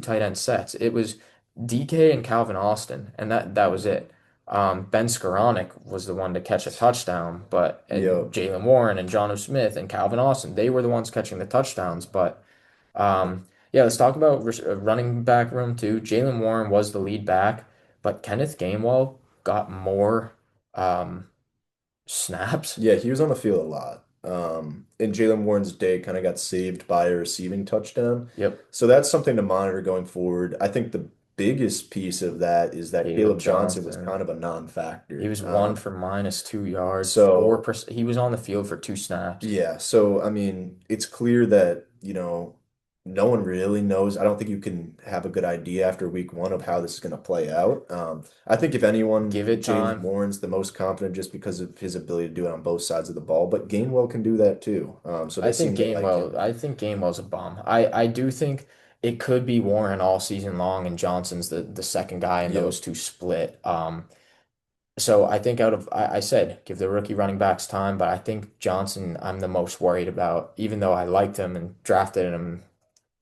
tight end sets. It was DK and Calvin Austin, and that was it. Ben Skoranek was the one to catch a touchdown, but and Yep. Jalen Warren and Jonnu Smith and Calvin Austin, they were the ones catching the touchdowns. But yeah, let's talk about running back room too. Jalen Warren was the lead back, but Kenneth Gainwell got more um, snaps. Yeah, he was on the field a lot. And Jalen Warren's day kind of got saved by a receiving touchdown. Yep. So that's something to monitor going forward. I think biggest piece of that is that Caleb Caleb Johnson was Johnson. kind of a He non-factor. was one for -2 yards, So 4%. He was on the field for 2 snaps. yeah, so I mean, it's clear that, no one really knows. I don't think you can have a good idea after week one of how this is going to play out. I think if anyone, Give it Jalen time. Warren's the most confident just because of his ability to do it on both sides of the ball, but Gainwell can do that too. So they seem to like him. I think Gainwell's a bum. I do think it could be Warren all season long, and Johnson's the second guy, and Yep. those two split. So I think I said give the rookie running backs time, but I think Johnson I'm the most worried about, even though I liked him and drafted him.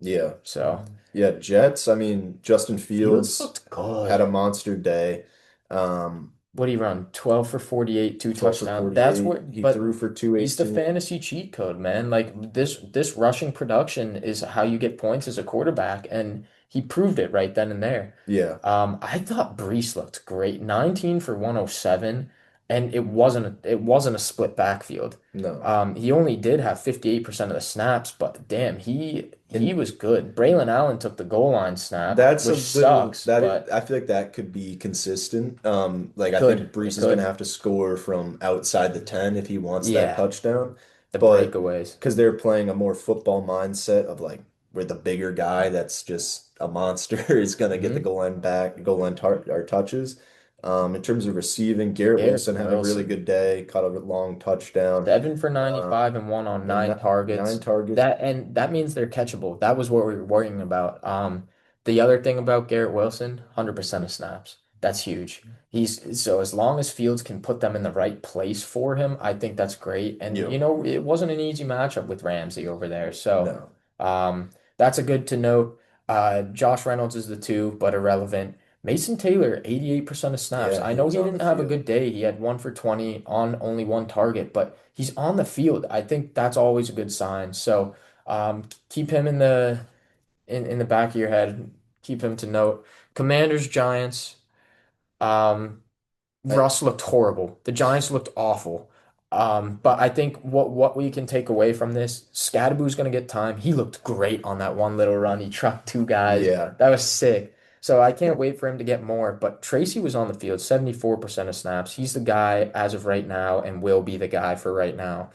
Yeah. So Yeah, Jets, I mean, Justin Fields Fields looked had a good. monster day. Um, What do you run? 12 for 48, two 12 for touchdowns. That's 48. what, He but threw for he's the 218. fantasy cheat code, man. Like this rushing production is how you get points as a quarterback, and he proved it right then and there. Yeah. I thought Brees looked great. 19 for 107, and it wasn't a split backfield. No. He only did have 58% of the snaps, but damn, he And was good. Braylon Allen took the goal line snap, that's a which little sucks, that but I feel like that could be consistent. Like it I think could. Brees It is gonna could. have to score from outside the 10 if he wants that Yeah. touchdown. The But breakaways. because they're playing a more football mindset of like where the bigger guy that's just a monster is gonna get the Hmm. goal line tar or touches. In terms of receiving, Garrett Garrett Wilson had a really Wilson, good day, caught a long touchdown. 7 for 95 and one on Yeah, 9 9 targets. targets. That means they're catchable. That was what we were worrying about. The other thing about Garrett Wilson, 100% of snaps. That's huge. He's so as long as Fields can put them in the right place for him, I think that's great. And Yep. it wasn't an easy matchup with Ramsey over there. So No. that's a good to note. Josh Reynolds is the two, but irrelevant. Mason Taylor, 88% of snaps. Yeah, I he know was he on the didn't have a good field. day. He had 1 for 20 on only one target, but he's on the field. I think that's always a good sign. So keep him in the back of your head. Keep him to note. Commanders, Giants. Um, I Russ looked horrible. The Giants looked awful. But I think what we can take away from this, Scadaboo's gonna get time. He looked great on that one little run. He trucked two guys. yeah. That was sick. So I can't wait for him to get more. But Tracy was on the field, 74% of snaps. He's the guy as of right now and will be the guy for right now.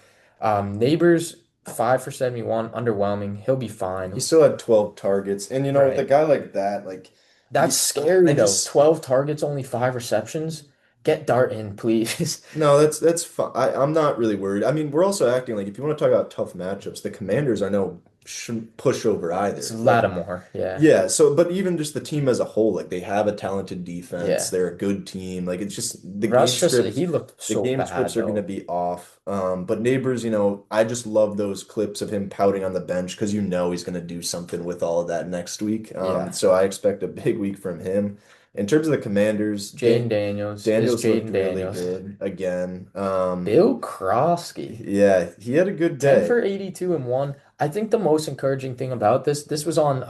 Neighbors, 5 for 71, underwhelming. He'll be He fine. still had 12 targets. And with a Right. guy like that, like That's you scary I though. just 12 targets, only 5 receptions. Get Dart in, please. no, that's fine. I'm not really worried. I mean, we're also acting like if you want to talk about tough matchups, the Commanders are no sh pushover It's either. Like Lattimore. Yeah. yeah, so but even just the team as a whole, like they have a talented defense. Yeah. They're a good team. Like it's just Russ just he looked the so game bad scripts are going to though. be off. But Neighbors, I just love those clips of him pouting on the bench because he's going to do something with all of that next week. Yeah. So I expect a big week from him. In terms of the Commanders, Jaden Daniels is Daniels looked Jaden really Daniels. good again. Bill Krosky. Yeah, he had a good 10 day. for 82 and one. I think the most encouraging thing about this was on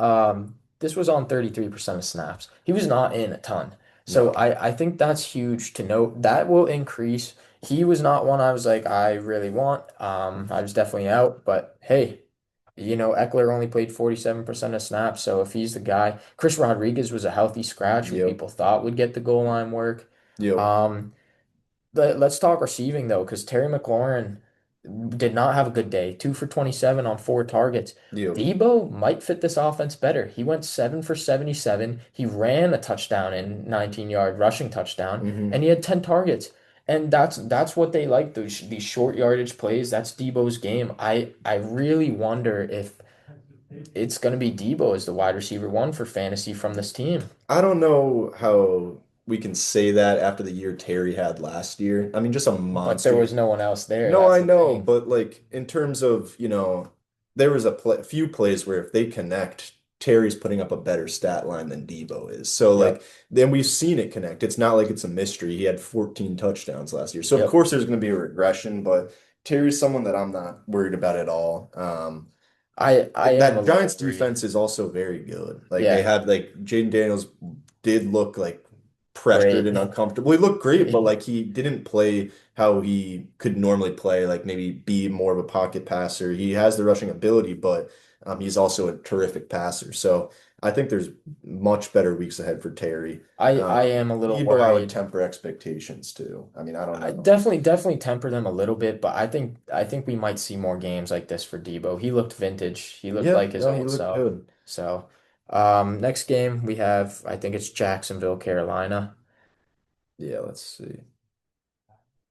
33% of snaps. He was not in a ton. So No. I think that's huge to note. That will increase. He was not one I was like, I really want. I was definitely out, but hey, Eckler only played 47% of snaps. So if he's the guy, Chris Rodriguez was a healthy scratch who Yep. people thought would get the goal line work. Yep. Um, let's talk receiving though, because Terry McLaurin did not have a good day. 2 for 27 on 4 targets. Yep. Debo might fit this offense better. He went 7 for 77. He ran a touchdown and 19-yard rushing touchdown, Hmm. and he had 10 targets. And that's what they like, these short yardage plays. That's Debo's game. I really wonder if it's going to be Debo as the wide receiver one for fantasy from this team. I don't know how we can say that after the year Terry had last year. I mean, just a But there was monster. no one else there. No, That's I the know, thing. but like in terms of, there was few plays where if they connect, Terry's putting up a better stat line than Debo is. So like Yep. then we've seen it connect. It's not like it's a mystery. He had 14 touchdowns last year. So of Yep. course there's going to be a regression, but Terry's someone that I'm not worried about at all. I am a That little Giants worried. defense is also very good. Like they Yeah. had like Jaden Daniels did look like pressured Great. and uncomfortable. He looked great, but like he didn't play how he could normally play, like maybe be more of a pocket passer. He has the rushing ability, but He's also a terrific passer. So I think there's much better weeks ahead for Terry. I am a little Debo, I would worried. temper expectations too. I mean, I don't I know. definitely temper them a little bit, but I think we might see more games like this for Debo. He looked vintage. He looked Yeah, like his no, he old looked self. good. So, next game we have, I think it's Jacksonville, Carolina. Yeah, let's see.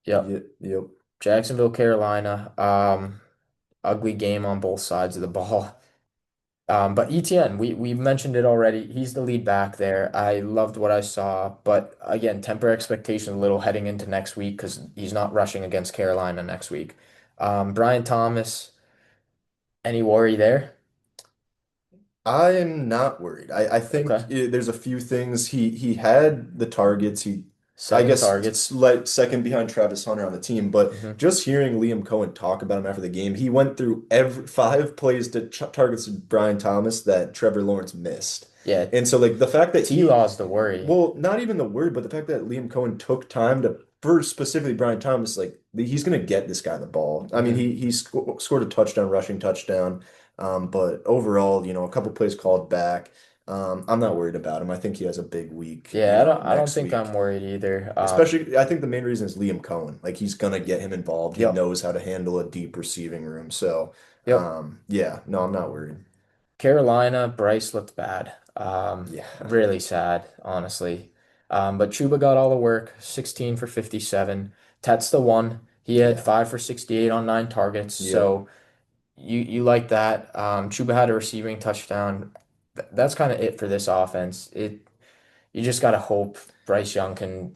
Yep, Yep, yep. Jacksonville, Carolina. Ugly game on both sides of the ball. But ETN, we mentioned it already. He's the lead back there. I loved what I saw, but again, temper expectations a little heading into next week because he's not rushing against Carolina next week. Brian Thomas, any worry there? I am not worried. I think Okay. there's a few things. He had the targets. I Seven guess targets. like second behind Travis Hunter on the team. But Hmm. just hearing Liam Cohen talk about him after the game, he went through every 5 plays to targets to Brian Thomas that Trevor Lawrence missed. Yeah, And so like the fact that T-Law's the worry. well, not even the word, but the fact that Liam Cohen took time to for specifically Brian Thomas, like he's gonna get this guy the ball. I mean, Hmm. he scored a touchdown, rushing touchdown. But overall, a couple plays called back. I'm not worried about him. I think he has a big week, Yeah, I don't next think I'm week. worried either. Especially, I think the main reason is Liam Cohen. Like he's gonna get him involved. He Yep. knows how to handle a deep receiving room. So, Yep. yeah, no, I'm not worried. Carolina, Bryce looked bad. Yeah, Really sad, honestly. But Chuba got all the work, 16 for 57. Tet's the one. He had yeah, 5 for 68 on 9 targets. yep. So you like that. Chuba had a receiving touchdown. That's kind of it for this offense. You just gotta hope Bryce Young can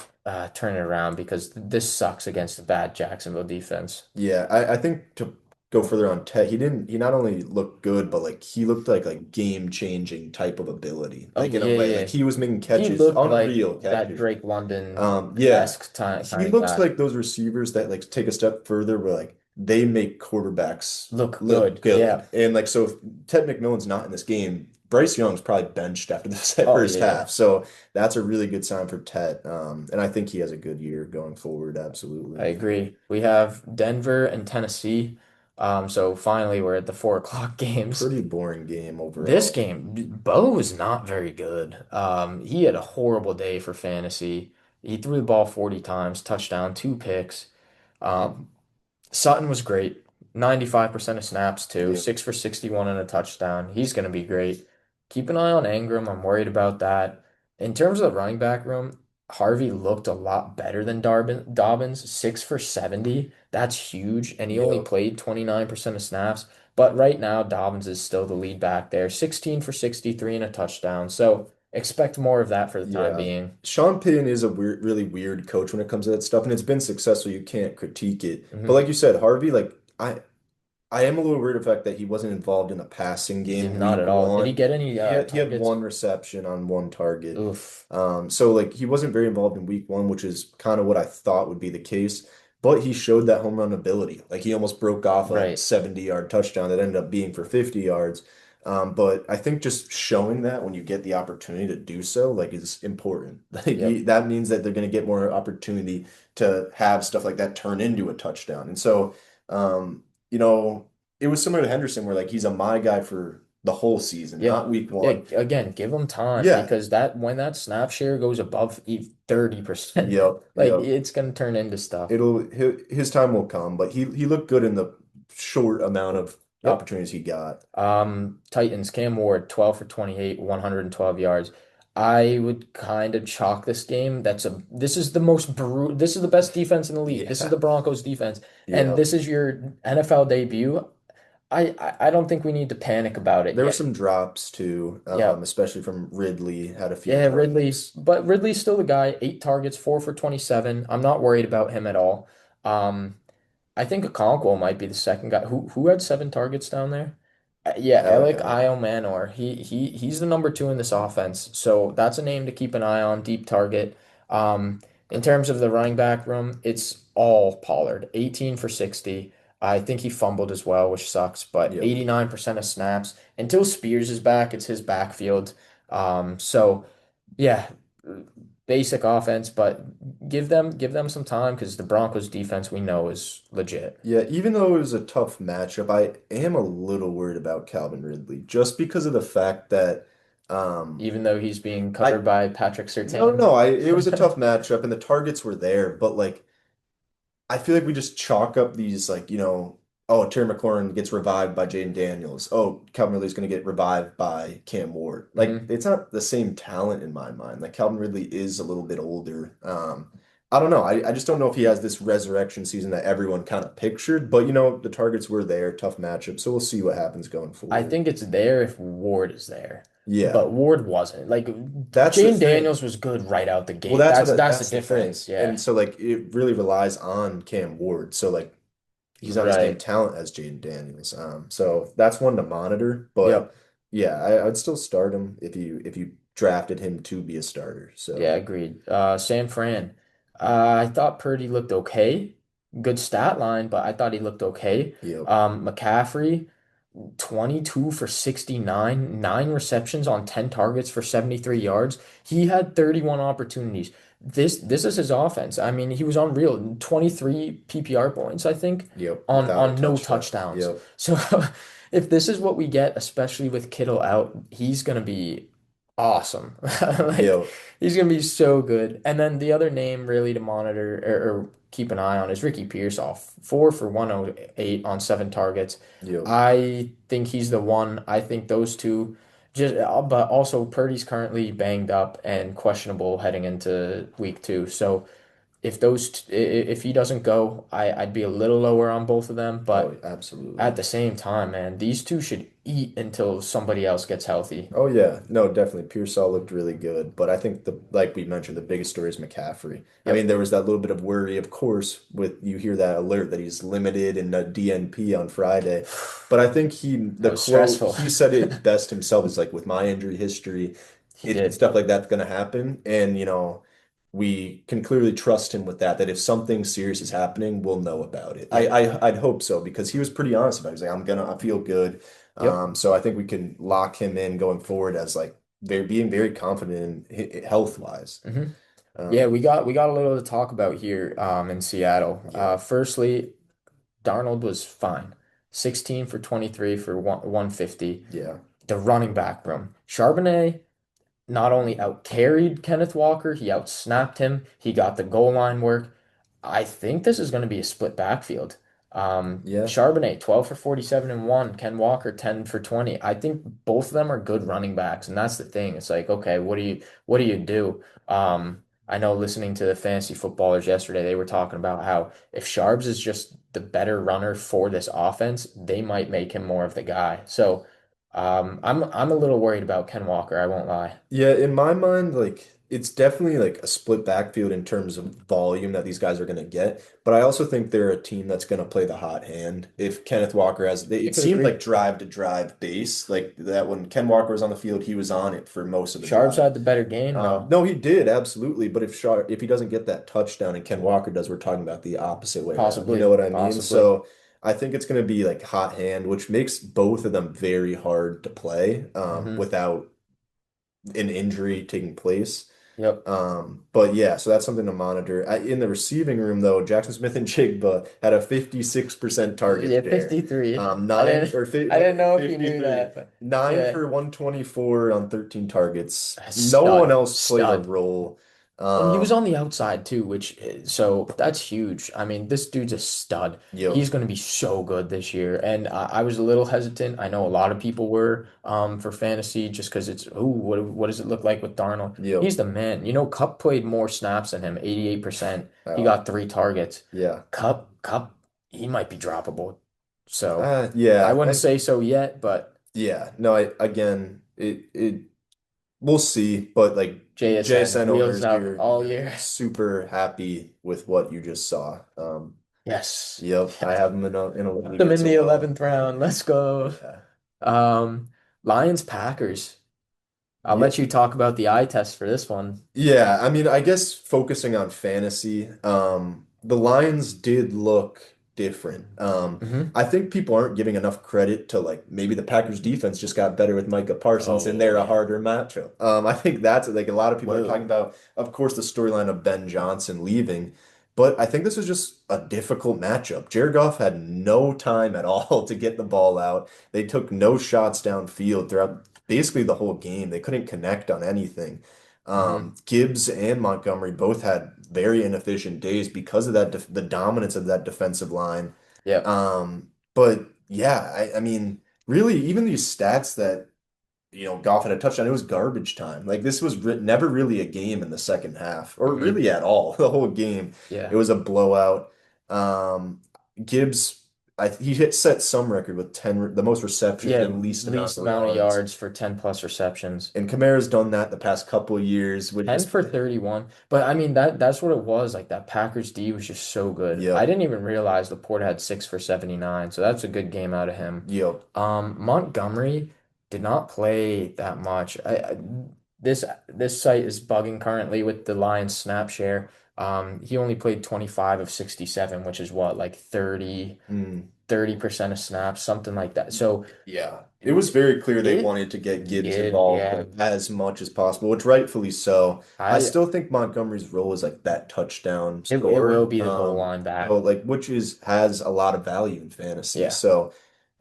turn it around because this sucks against the bad Jacksonville defense. Yeah, I think to go further on Ted, he not only looked good, but like he looked like game-changing type of ability. Oh Like in a yeah, way. yeah. Like he was making He catches, looked like unreal that catches. Drake London Yeah. esque kind He of looks guy. like those receivers that like take a step further where like they make quarterbacks Look look good. Yeah. good. And like so if Ted McMillan's not in this game, Bryce Young's probably benched after the Oh first yeah. half. So that's a really good sign for Ted. And I think he has a good year going forward, I absolutely. agree. We have Denver and Tennessee. So finally we're at the 4 o'clock games. Pretty boring game This overall. game, Bo was not very good. He had a horrible day for fantasy. He threw the ball 40 times, touchdown, 2 picks. Um, Sutton was great. 95% of snaps too. Yeah. 6 for 61 and a touchdown. He's going to be great. Keep an eye on Ingram. I'm worried about that. In terms of the running back room, Harvey looked a lot better than Dobbins. 6 for 70. That's huge. And he only Yep. played 29% of snaps. But right now, Dobbins is still the lead back there. 16 for 63 and a touchdown. So expect more of that for the time Yeah. being. Sean Payton is a really weird coach when it comes to that stuff, and it's been successful. You can't critique it. But Hmm. like you said, Harvey, like I am a little worried of the fact that he wasn't involved in the passing game Not week at all. Did he one. get any He had targets? one reception on one target. Oof. So like he wasn't very involved in week one, which is kind of what I thought would be the case. But he showed that home run ability. Like he almost broke off a Right. 70-yard touchdown that ended up being for 50 yards. But I think just showing that when you get the opportunity to do so, like is important. Like Yep. that means that they're going to get more opportunity to have stuff like that turn into a touchdown. And so, um, you know, it was similar to Henderson, where like he's a my guy for the whole season, Yeah. not week Yeah. one. Again, give him time Yeah. because that when that snap share goes above 30%, Yep. like Yep. it's gonna turn into stuff. His time will come, but he looked good in the short amount of Yep. opportunities he got. Titans, Cam Ward, 12 for 28, 112 yards. I would kind of chalk this game. This is the this is the best defense in the league. This is Yeah. the Broncos defense. And Yep. this is your NFL debut. I don't think we need to panic about it There were yet. some drops too, Yeah. especially from Ridley, had a few Yeah, Ridley, targets. but Ridley's still the guy. 8 targets, 4 for 27. I'm not worried about him at all. Um, I think Okonkwo might be the second guy. Who had 7 targets down there? Yeah, Alec Okay. Manor. He's the number 2 in this offense. So that's a name to keep an eye on. Deep target. In terms of the running back room, it's all Pollard. 18 for 60. I think he fumbled as well, which sucks, but Yep. 89% of snaps. Until Spears is back, it's his backfield. So yeah, basic offense, but give them some time because the Broncos defense we know is legit. Yeah, even though it was a tough matchup, I am a little worried about Calvin Ridley just because of the fact that Even though he's being I covered by Patrick no no Surtain. no, I it was a tough matchup and the targets were there, but like I feel like we just chalk up these like, oh, Terry McLaurin gets revived by Jaden Daniels. Oh, Calvin Ridley's going to get revived by Cam Ward. Like hmm it's not the same talent in my mind. Like Calvin Ridley is a little bit older. I don't know. I just don't know if he has this resurrection season that everyone kind of pictured, but the targets were there, tough matchup. So we'll see what happens going I forward. think it's there if Ward is there, Yeah, but Ward wasn't. Like that's the Jane thing. Daniels was good right out the Well, gate. That's the that's the thing. difference. And Yeah, so like it really relies on Cam Ward. So like he's not the same right. talent as Jaden Daniels. So that's one to monitor. But Yep. yeah, I'd still start him if you drafted him to be a starter. Yeah, So agreed. San Fran. I thought Purdy looked okay. Good stat line, but I thought he looked okay. yep, McCaffrey, 22 for 69, 9 receptions on 10 targets for 73 yards. He had 31 opportunities. This is his offense. I mean, he was unreal. 23 PPR points, I think, yep, on without a no touchdown. touchdowns. Yep. So if this is what we get, especially with Kittle out, he's gonna be awesome. Like Yep. he's gonna be so good. And then the other name really to monitor or keep an eye on is Ricky Pearsall. 4 for 108 on 7 targets. Yep. I think he's the one. I think those two just but also Purdy's currently banged up and questionable heading into week 2. So if he doesn't go, I'd be a little lower on both of them, Oh, but at absolutely. the same time, man, these two should eat until somebody else gets healthy. Oh yeah, no, definitely. Pearsall looked really good, but I think like we mentioned, the biggest story is McCaffrey. I mean, Yep. there was that little bit of worry, of course, with you hear that alert that he's limited in a DNP on Friday, but I think That the was quote stressful. he said it best himself is like, with my injury history, He did. stuff like that's going to happen, and we can clearly trust him with that. That if something serious is happening, we'll know about it. Yep. I'd hope so because he was pretty honest about it. He's like, I feel good. Yep. So I think we can lock him in going forward as like being very confident in health wise. hmm Yeah, Um, we got a little to talk about here in Seattle. yep, Firstly, Darnold was fine. 16 for 23 for 150. yeah, The running back room. Charbonnet not only out carried Kenneth Walker, he out snapped him. He got the goal line work. I think this is going to be a split backfield. yeah, Charbonnet, 12 for 47 and 1. Ken Walker, 10 for 20. I think both of them are good running backs, and that's the thing. It's like, okay, what do you do? I know listening to the fantasy footballers yesterday, they were talking about how if Sharps is just the better runner for this offense, they might make him more of the guy. So I'm a little worried about Ken Walker, I won't lie. yeah. In my mind, like it's definitely like a split backfield in terms of volume that these guys are going to get. But I also think they're a team that's going to play the hot hand. If Kenneth Walker I it could seemed agree. like drive to drive base, like that when Ken Walker was on the field, he was on it for most of the Sharps drive. had the better game though. No, he did absolutely. But if he doesn't get that touchdown and Ken Walker does, we're talking about the opposite way around. You know Possibly, what I mean? possibly. So I think it's going to be like hot hand, which makes both of them very hard to play hmm without an injury taking place. Yep. But yeah, so that's something to monitor. In the receiving room, though, Jackson Smith and Jigba had a 56% target Yeah, share. 53. I Nine didn't or I didn't know if you knew 53, that, but nine yeah. for 124 on 13 targets. No one Stud. else played a Stud. role. Well, he was Um, on the outside too, which so that's huge. I mean, this dude's a stud. yep, He's going to be so good this year. And I was a little hesitant. I know a lot of people were for fantasy just because it's, ooh, what does it look like with Darnold? yep. He's the man. You know, Cup played more snaps than him, 88%. He Uh, got 3 targets. yeah. Cup, he might be droppable. So I Yeah. wouldn't say so yet, but Yeah. No, again, we'll see, but like JSN JSN wheels owners, up all you're year. super happy with what you just saw. Yes. Yep, I Yes. have them in a Put league them as in the well. 11th round. Let's go. Yeah. Um, Lions Packers. I'll Yeah, let you talk about the eye test for this one. yeah. I mean, I guess focusing on fantasy, the Lions did look. different. Hmm. I think people aren't giving enough credit to like maybe the Packers defense just got better with Micah Parsons and Oh they're a yeah. harder matchup. I think that's like a lot of people are talking Whoa. about, of course, the storyline of Ben Johnson leaving, but I think this was just a difficult matchup. Jared Goff had no time at all to get the ball out. They took no shots downfield throughout basically the whole game. They couldn't connect on anything. Hmm. Gibbs and Montgomery both had very inefficient days because of that the dominance of that defensive line. Yep. But yeah, I mean, really, even these stats that Goff had a touchdown, it was garbage time. Like this was never really a game in the second half, or Hmm. really at all. The whole game, it Yeah. was a blowout. Um, Gibbs, he hit set some record with 10, the most receptions Yeah, and least amount least of amount of yards. yards for 10 plus receptions. And Kamara's done that the past couple of years, which 10 is, for 31. But I mean that's what it was. Like that Packers D was just so good. I yep, didn't even realize Laporte had 6 for 79. So that's a good game out of him. yep. Montgomery did not play that much. This site is bugging currently with the Lions snap share. He only played 25 of 67, which is what, like Mm. 30% of snaps, something like that. So Yeah, it was very clear they it, wanted to get Gibbs involved yeah, like, as much as possible, which rightfully so. I I still think Montgomery's role is like that touchdown it will scorer, be the goal line so back. like which is has a lot of value in fantasy. Yeah. So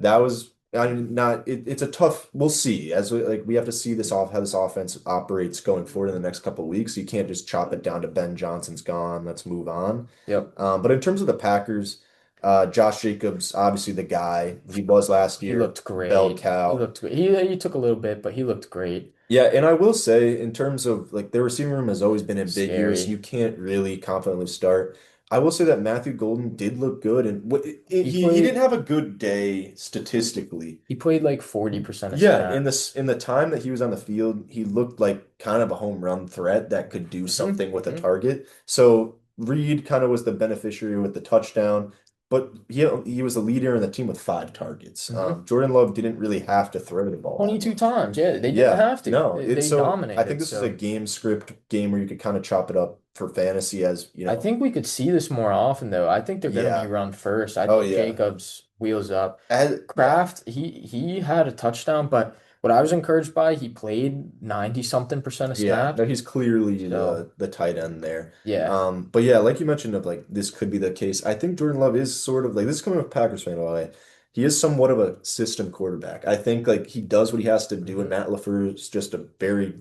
that was I mean not it's a tough. We'll see as we have to see this off how this offense operates going forward in the next couple of weeks. You can't just chop it down to Ben Johnson's gone. Let's move on. Yep. But in terms of the Packers. Josh Jacobs, obviously the guy he was last He year, looked bell great. He cow. looked great. He took a little bit, but he looked great. Yeah, and I will say, in terms of like their receiving room has always been ambiguous. You Scary. can't really confidently start. I will say that Matthew Golden did look good, and He he didn't played have a good day statistically. he played like 40% of Yeah, snaps. in the time that he was on the field, he looked like kind of a home run threat that could do Hmm. something with a Hmm. target. So Reed kind of was the beneficiary with the touchdown, but he was the leader in the team with 5 targets. Hmm. Jordan Love didn't really have to throw the ball that 22 much. times. Yeah, they didn't Yeah, have to. no, They I think dominated. this is a So game script game where you could kind of chop it up for fantasy as, I think we could see this more often though. I think they're gonna be yeah. run first. I Oh think yeah. Jacobs wheels up. Yeah. Kraft, he had a touchdown, but what I was encouraged by, he played 90 something percent of Yeah, snaps. no, he's clearly So the tight end there. yeah. But yeah, like you mentioned of like this could be the case. I think Jordan Love is sort of like this is coming from a Packers fan, by the way. He is somewhat of a system quarterback. I think like he does what he has to do, and Hmm. Matt LaFleur is just a very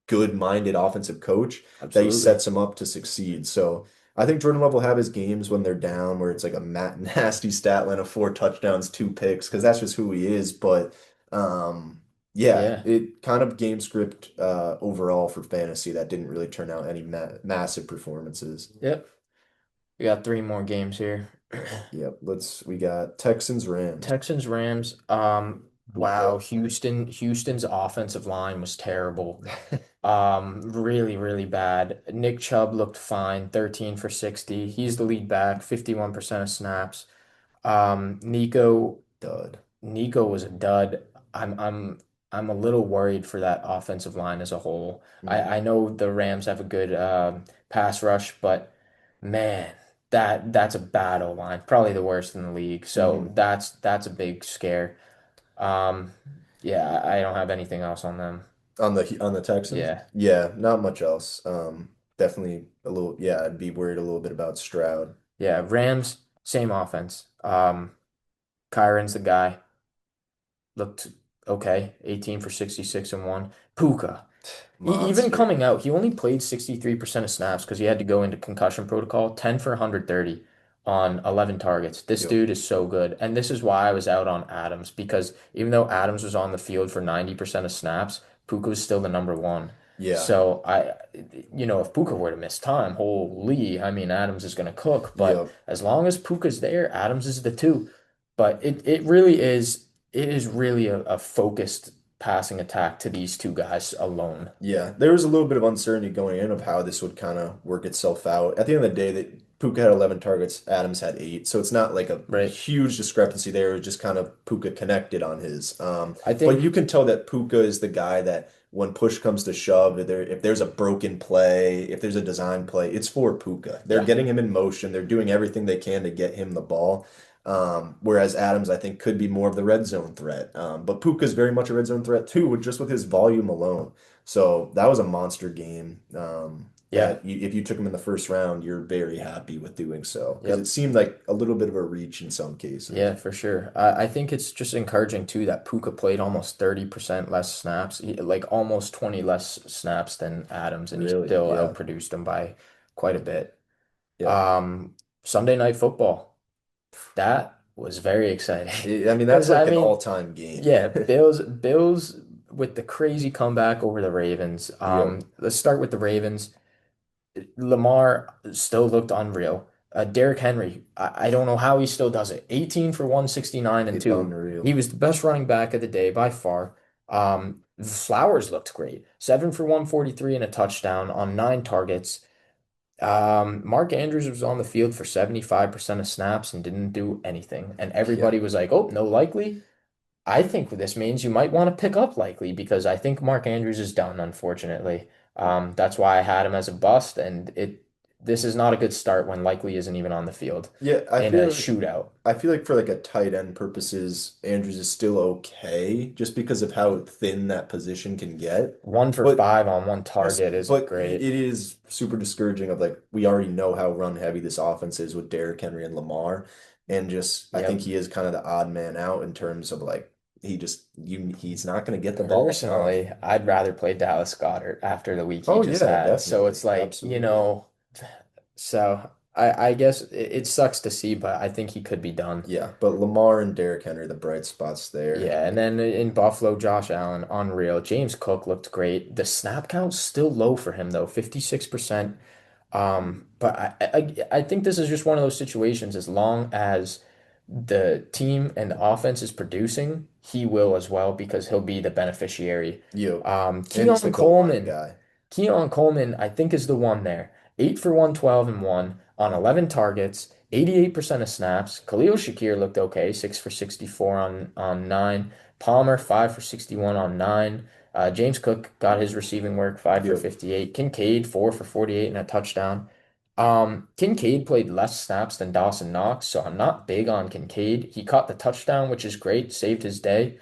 good-minded offensive coach that he Absolutely. sets him up to succeed. So I think Jordan Love will have his games when they're down, where it's like a Matt nasty stat line of 4 touchdowns, 2 picks, because that's just who he is. But yeah, Yeah. it kind of game script overall for fantasy that didn't really turn out any massive performances. Yep. We got three more games here. Yep, we got Texans Rams. Texans, Rams. Wow, Whoa. Houston's offensive line was terrible. Really, really bad. Nick Chubb looked fine, 13 for 60. He's the lead back, 51% of snaps. Um, Nico, Dud. Nico was a dud. I'm I'm I'm a little worried for that offensive line as a whole. I Mhm. know the Rams have a good pass rush, but man, that's a bad O-line, probably the worst in the league. So Mhm. that's a big scare. Um, yeah, I don't have anything else on them. On the Texans? Yeah. Yeah, not much else. Definitely a little, yeah, I'd be worried a little bit about Stroud. Yeah, Rams, same offense. Kyron's the guy. Looked okay. 18 for 66 and one. Puka. Even Monster. coming out, he only played 63% of snaps because he had to go into concussion protocol. 10 for 130 on 11 targets. This Yep. dude is so good. And this is why I was out on Adams because even though Adams was on the field for 90% of snaps, Puka was still the number one. Yeah. So if Puka were to miss time, holy, I mean, Adams is going to cook. But Yep. as long as Puka's there, Adams is the two. But it is really a focused passing attack to these two guys alone. Yeah. There was a little bit of uncertainty going in of how this would kind of work itself out. At the end of the day, Puka had 11 targets, Adams had 8. So it's not like a Right. huge discrepancy there. It's just kind of Puka connected on his. I But you think, can tell that Puka is the guy that when push comes to shove, if there's a broken play, if there's a design play, it's for Puka. They're yeah, getting him in motion. They're doing everything they can to get him the ball. Whereas Adams, I think, could be more of the red zone threat. But Puka is very much a red zone threat too, just with his volume alone. So that was a monster game. yeah, If you took him in the first round, you're very happy with doing so because it yep. seemed like a little bit of a reach in some cases. Yeah, for sure. I think it's just encouraging too that Puka played almost 30% less snaps, like almost 20 less snaps than Adams, and he Really? still Yeah. outproduced him by quite a bit. Yeah. Um, Sunday Night Football, that was very exciting I mean, that's because I like an mean, all-time game. yeah, Bills with the crazy comeback over the Ravens. Yep. Let's start with the Ravens. Lamar still looked unreal. Derrick Henry, I don't know how he still does it. 18 for 169 and It's two. He unreal. was the best running back of the day by far. Flowers looked great. 7 for 143 and a touchdown on 9 targets. Mark Andrews was on the field for 75% of snaps and didn't do anything. And Yeah. everybody was like, oh, no likely. I think this means you might want to pick up Likely because I think Mark Andrews is done, unfortunately. That's why I had him as a bust, and this is not a good start when Likely isn't even on the field Yeah, in a shootout. I feel like for like a tight end purposes, Andrews is still okay just because of how thin that position can get. One for But five on one yes, target isn't but it great. is super discouraging of like we already know how run heavy this offense is with Derrick Henry and Lamar. And just I think Yep. he is kind of the odd man out in terms of like he's not gonna get the ball enough. Personally, I'd rather play Dallas Goedert after the week he Oh just yeah, had. So definitely. it's like, Absolutely. so I guess it sucks to see, but I think he could be done. Yeah, but Lamar and Derrick Henry, the bright spots there. Yeah, and then in Buffalo, Josh Allen, unreal. James Cook looked great. The snap count's still low for him though, 56%. But I think this is just one of those situations. As long as the team and the offense is producing, he will as well because he'll be the beneficiary. Yep. And he's the Keon goal line Coleman. guy. Keon Coleman, I think, is the one there. 8 for 112 and 1 on 11 targets, 88% of snaps. Khalil Shakir looked okay, 6 for 64 on 9. Palmer, 5 for 61 on 9. James Cook got his receiving work, 5 for Yep. 58. Kincaid, 4 for 48 and a touchdown. Kincaid played less snaps than Dawson Knox, so I'm not big on Kincaid. He caught the touchdown, which is great, saved his day.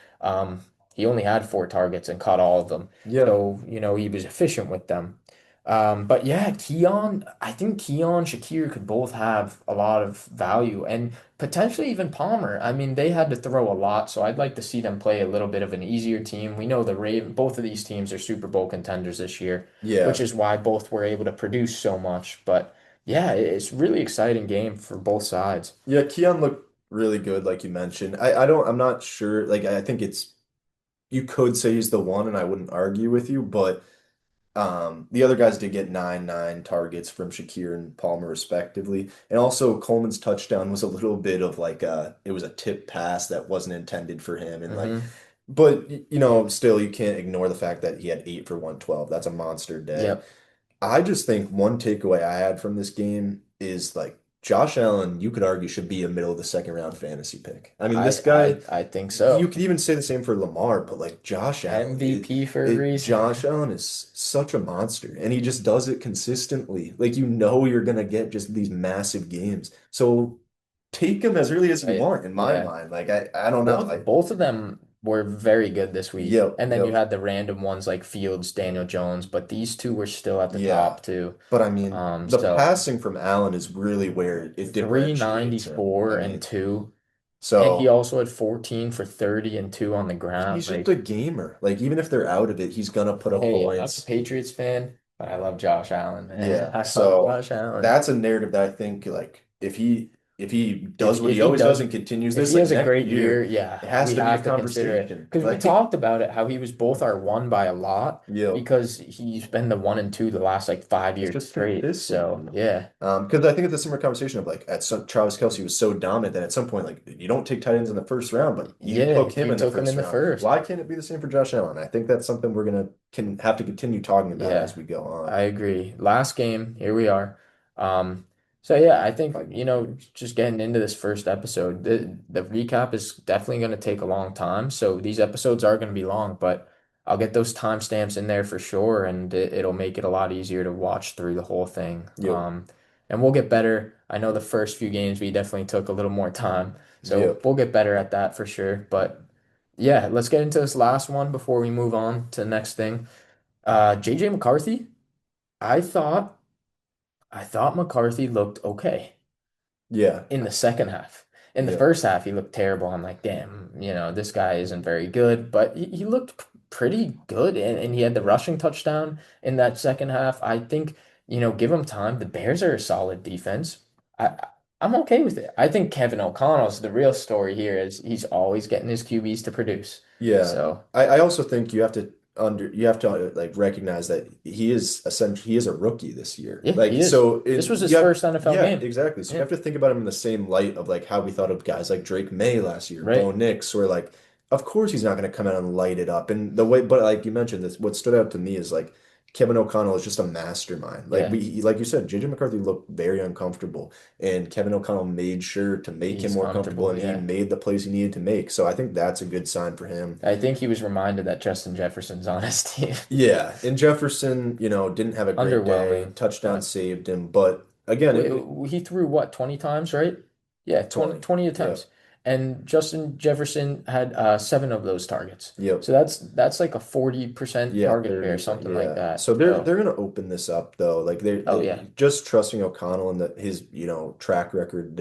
He only had 4 targets and caught all of them. Yeah. So, he was efficient with them. But yeah, I think Keon, Shakir could both have a lot of value and potentially even Palmer. I mean, they had to throw a lot, so I'd like to see them play a little bit of an easier team. We know both of these teams are Super Bowl contenders this year, which Yeah. is why both were able to produce so much. But yeah, it's really exciting game for both sides. Yeah, Keon looked really good, like you mentioned. I'm not sure. Like I think you could say he's the one, and I wouldn't argue with you, but the other guys did get 9 targets from Shakir and Palmer respectively. And also Coleman's touchdown was a little bit of like it was a tip pass that wasn't intended for him. And like, Hmm. but still you can't ignore the fact that he had 8 for 112. That's a monster day. Yep. I just think one takeaway I had from this game is like Josh Allen, you could argue should be a middle of the second round fantasy pick. I mean, this guy, I think you so. could even say the same for Lamar, but like Josh Allen, MVP for a reason. Josh Allen is such a monster and he just does it consistently. Like you're gonna get just these massive games. So take him as early as you Right. want in my Yeah. mind. Like I don't know. Both of them were very good this week. Yep, And then you yep. had the random ones like Fields, Daniel Jones, but these two were still at the Yeah. top too. But I mean, the So passing from Allen is really where it differentiates him. I 394 and mean, 2. And he so also had 14 for 30 and 2 on the ground. he's just a Like, gamer. Like even if they're out of it, he's gonna put up hey, I'm not a points. Patriots fan, but I love Josh Allen, man. Yeah. I love So Josh Allen. that's a narrative that I think like if he does what If he he always does does, and continues if this he like has a next great year, year, yeah, it has we to be a have to consider it conversation. because we Like, talked about it how he was both our one by a lot yo, because he's been the 1 and 2 the last like five it's years just straight. consistent, So yeah, because I think it's a similar conversation of like Travis Kelce was so dominant that at some point, like you don't take tight ends in the first round, but you yeah, took him you in the took him in first the round. first. Why can't it be the same for Josh Allen? I think that's something we're gonna can have to continue talking about as Yeah, we go on. I agree. Last game, here we are. Um, So yeah, I think just getting into this first episode, the recap is definitely going to take a long time. So these episodes are going to be long, but I'll get those timestamps in there for sure, and it'll make it a lot easier to watch through the whole thing. Yep. And we'll get better. I know the first few games we definitely took a little more time, so Yep. we'll get better at that for sure. But yeah, let's get into this last one before we move on to the next thing. JJ McCarthy, I thought I thought McCarthy looked okay Yeah. in the second half. In the Yep. first half, he looked terrible. I'm like, damn, this guy isn't very good, but he looked pretty good, and he had the rushing touchdown in that second half. I think, give him time. The Bears are a solid defense. I I'm okay with it. I think Kevin O'Connell's the real story here is he's always getting his QBs to produce. Yeah. So I also think you have to like recognize that he is a rookie this year. yeah, he Like is. so This it was his you have first NFL yeah, game. exactly. So you Yeah, have to think about him in the same light of like how we thought of guys like Drake May last year, Bo right. Nix, or like of course he's not going to come out and light it up. And the way but like you mentioned this what stood out to me is like Kevin O'Connell is just a mastermind. Like Yeah, like you said, JJ McCarthy looked very uncomfortable and Kevin O'Connell made sure to make him he's more comfortable comfortable. and he Yeah. made the plays he needed to make. So I think that's a good sign for him. I think he was reminded that Justin Jefferson's on his team. Yeah, and Jefferson, didn't have a great day. Underwhelming, Touchdown but saved him, but again, he threw what, 20 times, right? Yeah, 20, 20. 20 attempts. Yep. And Justin Jefferson had seven of those targets. Yep. So that's like a 40% Yeah, target share, 30. something like Yeah. that. So they're So, gonna open this up though. Like oh they yeah, just trusting O'Connell and his, track record.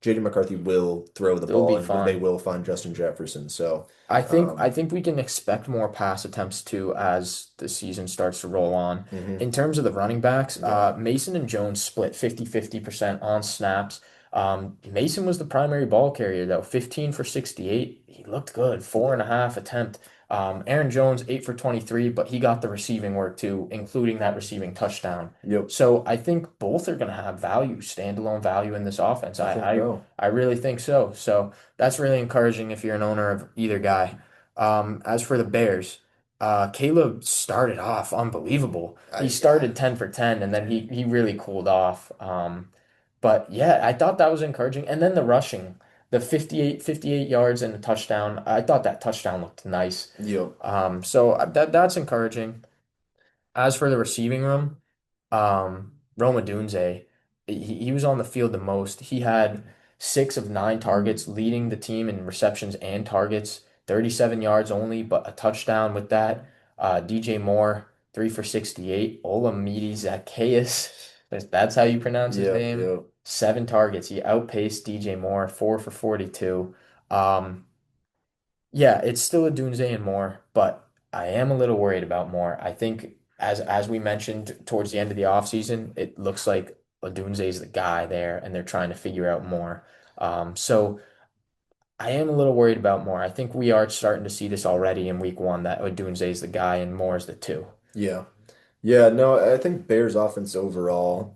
JD McCarthy will throw the they'll ball be and they fine. will find Justin Jefferson. So I um think we can expect more pass attempts too as the season starts to roll on. mhm. In terms of the running backs, Yeah. Mason and Jones split 50-50% on snaps. Mason was the primary ball carrier though, 15 for 68. He looked good, four and Yeah. a half attempt. Aaron Jones, 8 for 23, but he got the receiving work too, including that receiving touchdown. Yep. So I think both are going to have value, standalone value in this offense. I think so. I really think so. So that's really encouraging if you're an owner of either guy. As for the Bears, Caleb started off unbelievable. He Yeah. started 10 for 10 and then he really cooled off. But yeah, I thought that was encouraging. And then the rushing, the 58 yards and the touchdown. I thought that touchdown looked nice. Yep. So that's encouraging. As for the receiving room, Roma Dunze, he was on the field the most. He had 6 of 9 targets, leading the team in receptions and targets, 37 yards only, but a touchdown with that. DJ Moore, 3 for 68. Olamide Zacchaeus, that's how you pronounce his Yep. name. Yep. 7 targets. He outpaced DJ Moore, 4 for 42. Um, yeah, it's still a Dunze and Moore, but I am a little worried about Moore. I think as we mentioned towards the end of the offseason, it looks like Odunze is the guy there and they're trying to figure out more. So I am a little worried about Moore. I think we are starting to see this already in week one that Odunze is the guy and Moore is the two. Yeah. Yeah, no, I think Bears offense overall,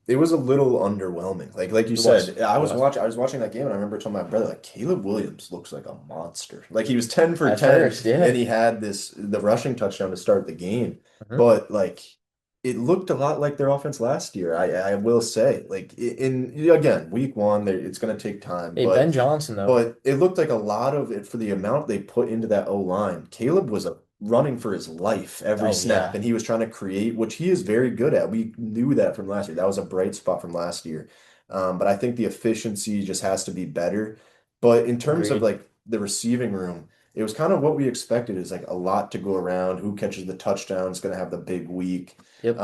it was a little underwhelming. Like you It was. said, It was. I was watching that game and I remember telling my brother, like, Caleb Williams looks like a monster. Like he was 10 for At 10 first, and yeah. he had the rushing touchdown to start the game. Mhm. But like it looked a lot like their offense last year. I will say. Like again, week one, it's gonna take time, Hey, Ben Johnson though. but it looked like a lot of it for the amount they put into that O-line. Caleb was running for his life every Oh snap, yeah. and he was trying to create, which he is very good at. We knew that from last year. That was a bright spot from last year. But I think the efficiency just has to be better. But in terms of Agreed. like the receiving room, it was kind of what we expected is like a lot to go around. Who catches the touchdown is going to have the big week. Yep.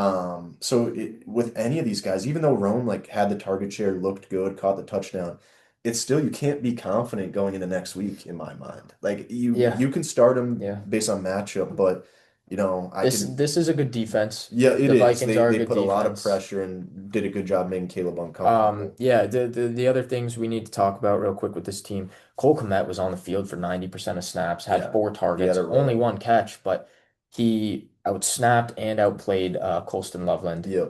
With any of these guys, even though Rome like had the target share, looked good, caught the touchdown, it's still you can't be confident going into next week in my mind. Like Yeah. you can start them Yeah. based on matchup, but I can This is a good defense. yeah, it The is. Vikings are a They good put a lot of defense. pressure and did a good job making Caleb uncomfortable. Yeah, the other things we need to talk about real quick with this team. Cole Kmet was on the field for 90% of snaps, had Yeah. four He had targets, a only role. one catch, but he outsnapped and outplayed Colston Loveland. Yep.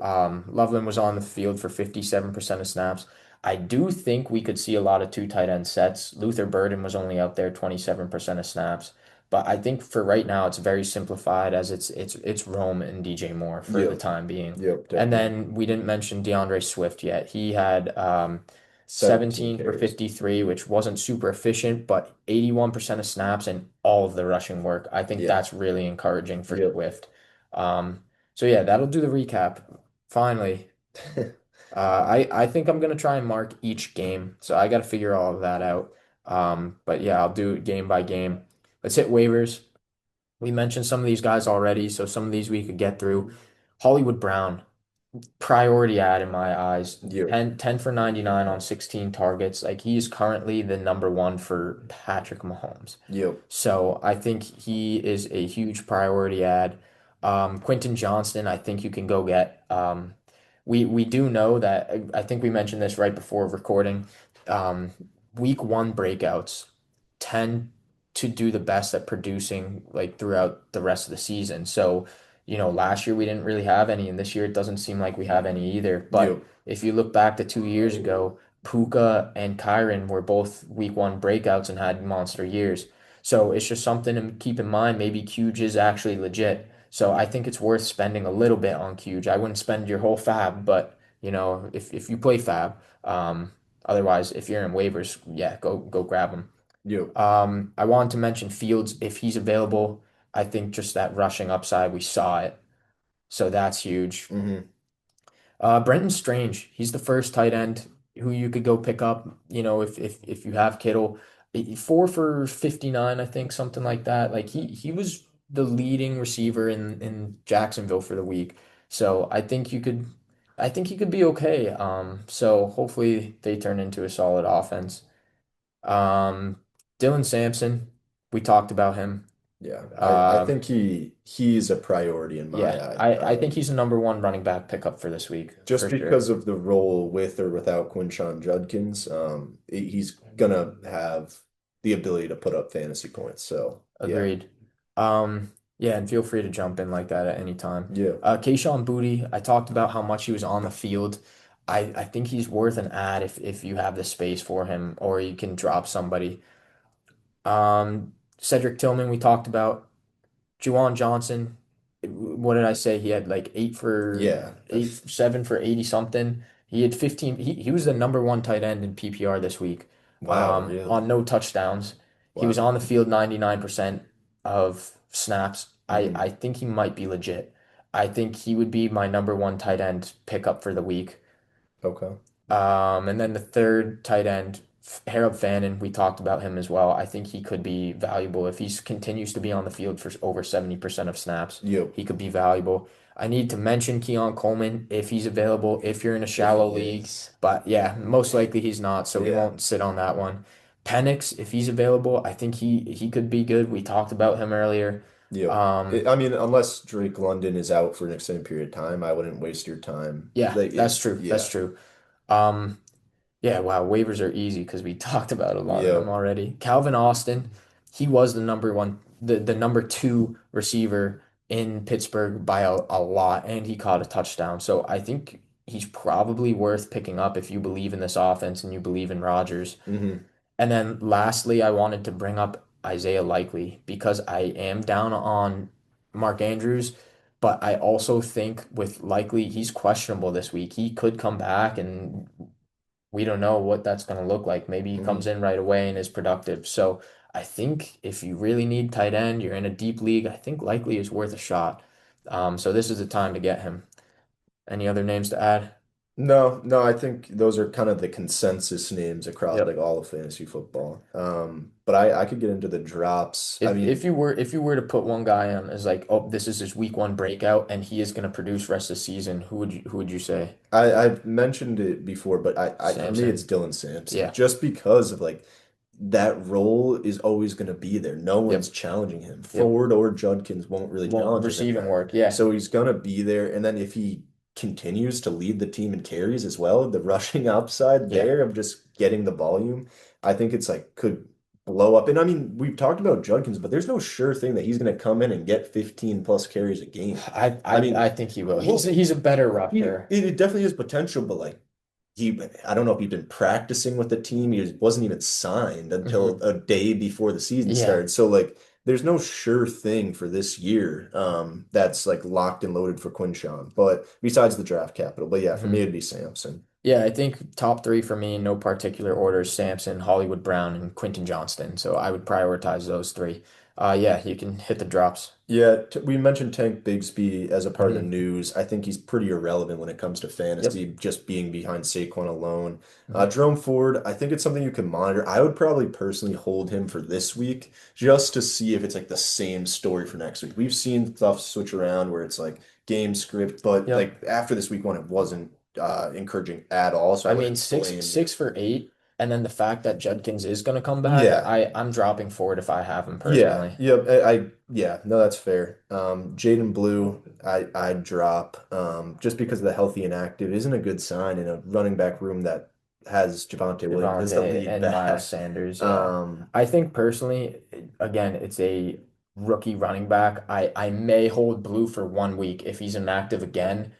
Loveland was on the field for 57% of snaps. I do think we could see a lot of two tight end sets. Luther Burden was only out there 27% of snaps. But I think for right now, it's very simplified as it's Rome and DJ Moore for the Yep. time being. Yep, And definitely. then we didn't mention DeAndre Swift yet. He had 17 17 for carries. 53, which wasn't super efficient, but 81% of snaps and all of the rushing work. I think Yeah. that's really encouraging for Yep. Swift. So yeah, that'll do the recap. Finally, I think I'm gonna try and mark each game, so I got to figure all of that out. But yeah, I'll do it game by game. Let's hit waivers. We mentioned some of these guys already, so some of these we could get through. Hollywood Brown, priority ad in my eyes. Yep. 10 for 99 on 16 targets. Like he's currently the number one for Patrick Mahomes. Yep. So I think he is a huge priority ad. Quentin Johnston, I think you can go get. We do know that I think we mentioned this right before recording. Um, week one breakouts tend to do the best at producing like throughout the rest of the season. So, last year we didn't really have any, and this year it doesn't seem like we have any either. But Yep. if you look back to 2 years ago, Puka and Kyron were both week one breakouts and had monster years. So it's just something to keep in mind. Maybe Cuge is actually legit. So I think it's worth spending a little bit on Cuge. I wouldn't spend your whole fab, but if you play fab, otherwise if you're in waivers, yeah, go grab him. Yep. I wanted to mention Fields if he's available. I think just that rushing upside, we saw it. So that's huge. Hmm. Brenton Strange, he's the first tight end who you could go pick up, if you have Kittle. 4 for 59, I think, something like that. Like he was the leading receiver in Jacksonville for the week. So I think he could be okay. So hopefully they turn into a solid offense. Um, Dylan Sampson, we talked about him. Yeah. I Um, think he's a priority in my yeah, eye. I think he's the number one running back pickup for this week Just for sure. because of the role with or without Quinshon Judkins, he's gonna have the ability to put up fantasy points. So yeah. Agreed. Yeah, and feel free to jump in like that at any time. Yeah. Kayshon Boutte, I talked about how much he was on the field. I think he's worth an ad if you have the space for him or you can drop somebody. Cedric Tillman, we talked about. Juwan Johnson, what did I say? He had like Yeah. 7 for 80 something. He had 15. He was the number one tight end in PPR this week. Wow, On really? no touchdowns. He was Wow. on the field 99% of snaps. I Hmm. think he might be legit. I think he would be my number one tight end pickup for the week. Okay. And then the third tight end, Harold Fannin, we talked about him as well. I think he could be valuable if he continues to be on the field for over 70% of snaps. Yep. He could be valuable. I need to mention Keon Coleman if he's available, if you're in a If shallow he league. is. But yeah, most likely he's not, so we Yeah. won't sit on that one. Penix, if he's available, I think he could be good. We talked about him earlier. Yep. Um, I mean, unless Drake London is out for an extended period of time, I wouldn't waste your time. yeah, Like that's if true. That's yeah. true. Um, Yeah, wow, waivers are easy because we talked about a lot of them Yep. already. Calvin Austin, he was the number one, the number two receiver in Pittsburgh by a lot, and he caught a touchdown. So I think he's probably worth picking up if you believe in this offense and you believe in Rodgers. Hmm. And then lastly, I wanted to bring up Isaiah Likely because I am down on Mark Andrews, but I also think with Likely, he's questionable this week. He could come back and we don't know what that's going to look like. Maybe he comes Hmm. in right away and is productive. So I think if you really need tight end, you're in a deep league, I think Likely is worth a shot. So this is the time to get him. Any other names to add? No, no, I think those are kind of the consensus names across like Yep. all of fantasy football. But I could get into the drops. I If mean, you were to put one guy on as like, oh, this is his week one breakout and he is going to produce rest of the season, who would you say? I've mentioned it before, but I for me it's Samson. Dylan Sampson Yeah. just because of like that role is always going to be there. No one's Yep. challenging him. Yep. Ford or Judkins won't really Won't challenge him. receiving work. Yeah. So he's going to be there. And then if he continues to lead the team in carries as well, the rushing upside Yeah. there of just getting the volume, I think it's like could blow up. And I mean, we've talked about Judkins, but there's no sure thing that he's going to come in and get 15 plus carries a game. I I mean, think he will. well, He's a better he rusher. it definitely has potential, but like I don't know if he'd been practicing with the team. He wasn't even signed until Hmm. a day before the season Yeah. started. So like there's no sure thing for this year that's like locked and loaded for Quinshawn. But besides the draft capital, but yeah, for me Mhm. it'd be Samson. Yeah, I think top three for me, no particular order, Samson, Hollywood Brown, and Quentin Johnston. So I would prioritize those three. Yeah, you can hit the drops. Yeah, we mentioned Tank Bigsby as a part of the Hmm. news. I think he's pretty irrelevant when it comes to Yep. fantasy, just being behind Saquon alone. Hmm. Jerome Ford, I think it's something you can monitor. I would probably personally hold him for this week just to see if it's like the same story for next week. We've seen stuff switch around where it's like game script, but Yep. like after this week one, it wasn't encouraging at all. So I I mean, wouldn't six blame you. six for eight, and then the fact that Judkins is going to come back, Yeah. I'm dropping Ford if I have him Yeah, personally. yeah, yeah, no, that's fair. Jaden Blue, I'd drop just because of the healthy and active isn't a good sign in a running back room that has Javonte Williams as the Devontae lead and Miles back. Sanders, yeah. Um, I think personally, again, it's a rookie running back. I may hold Blue for 1 week. If he's inactive again,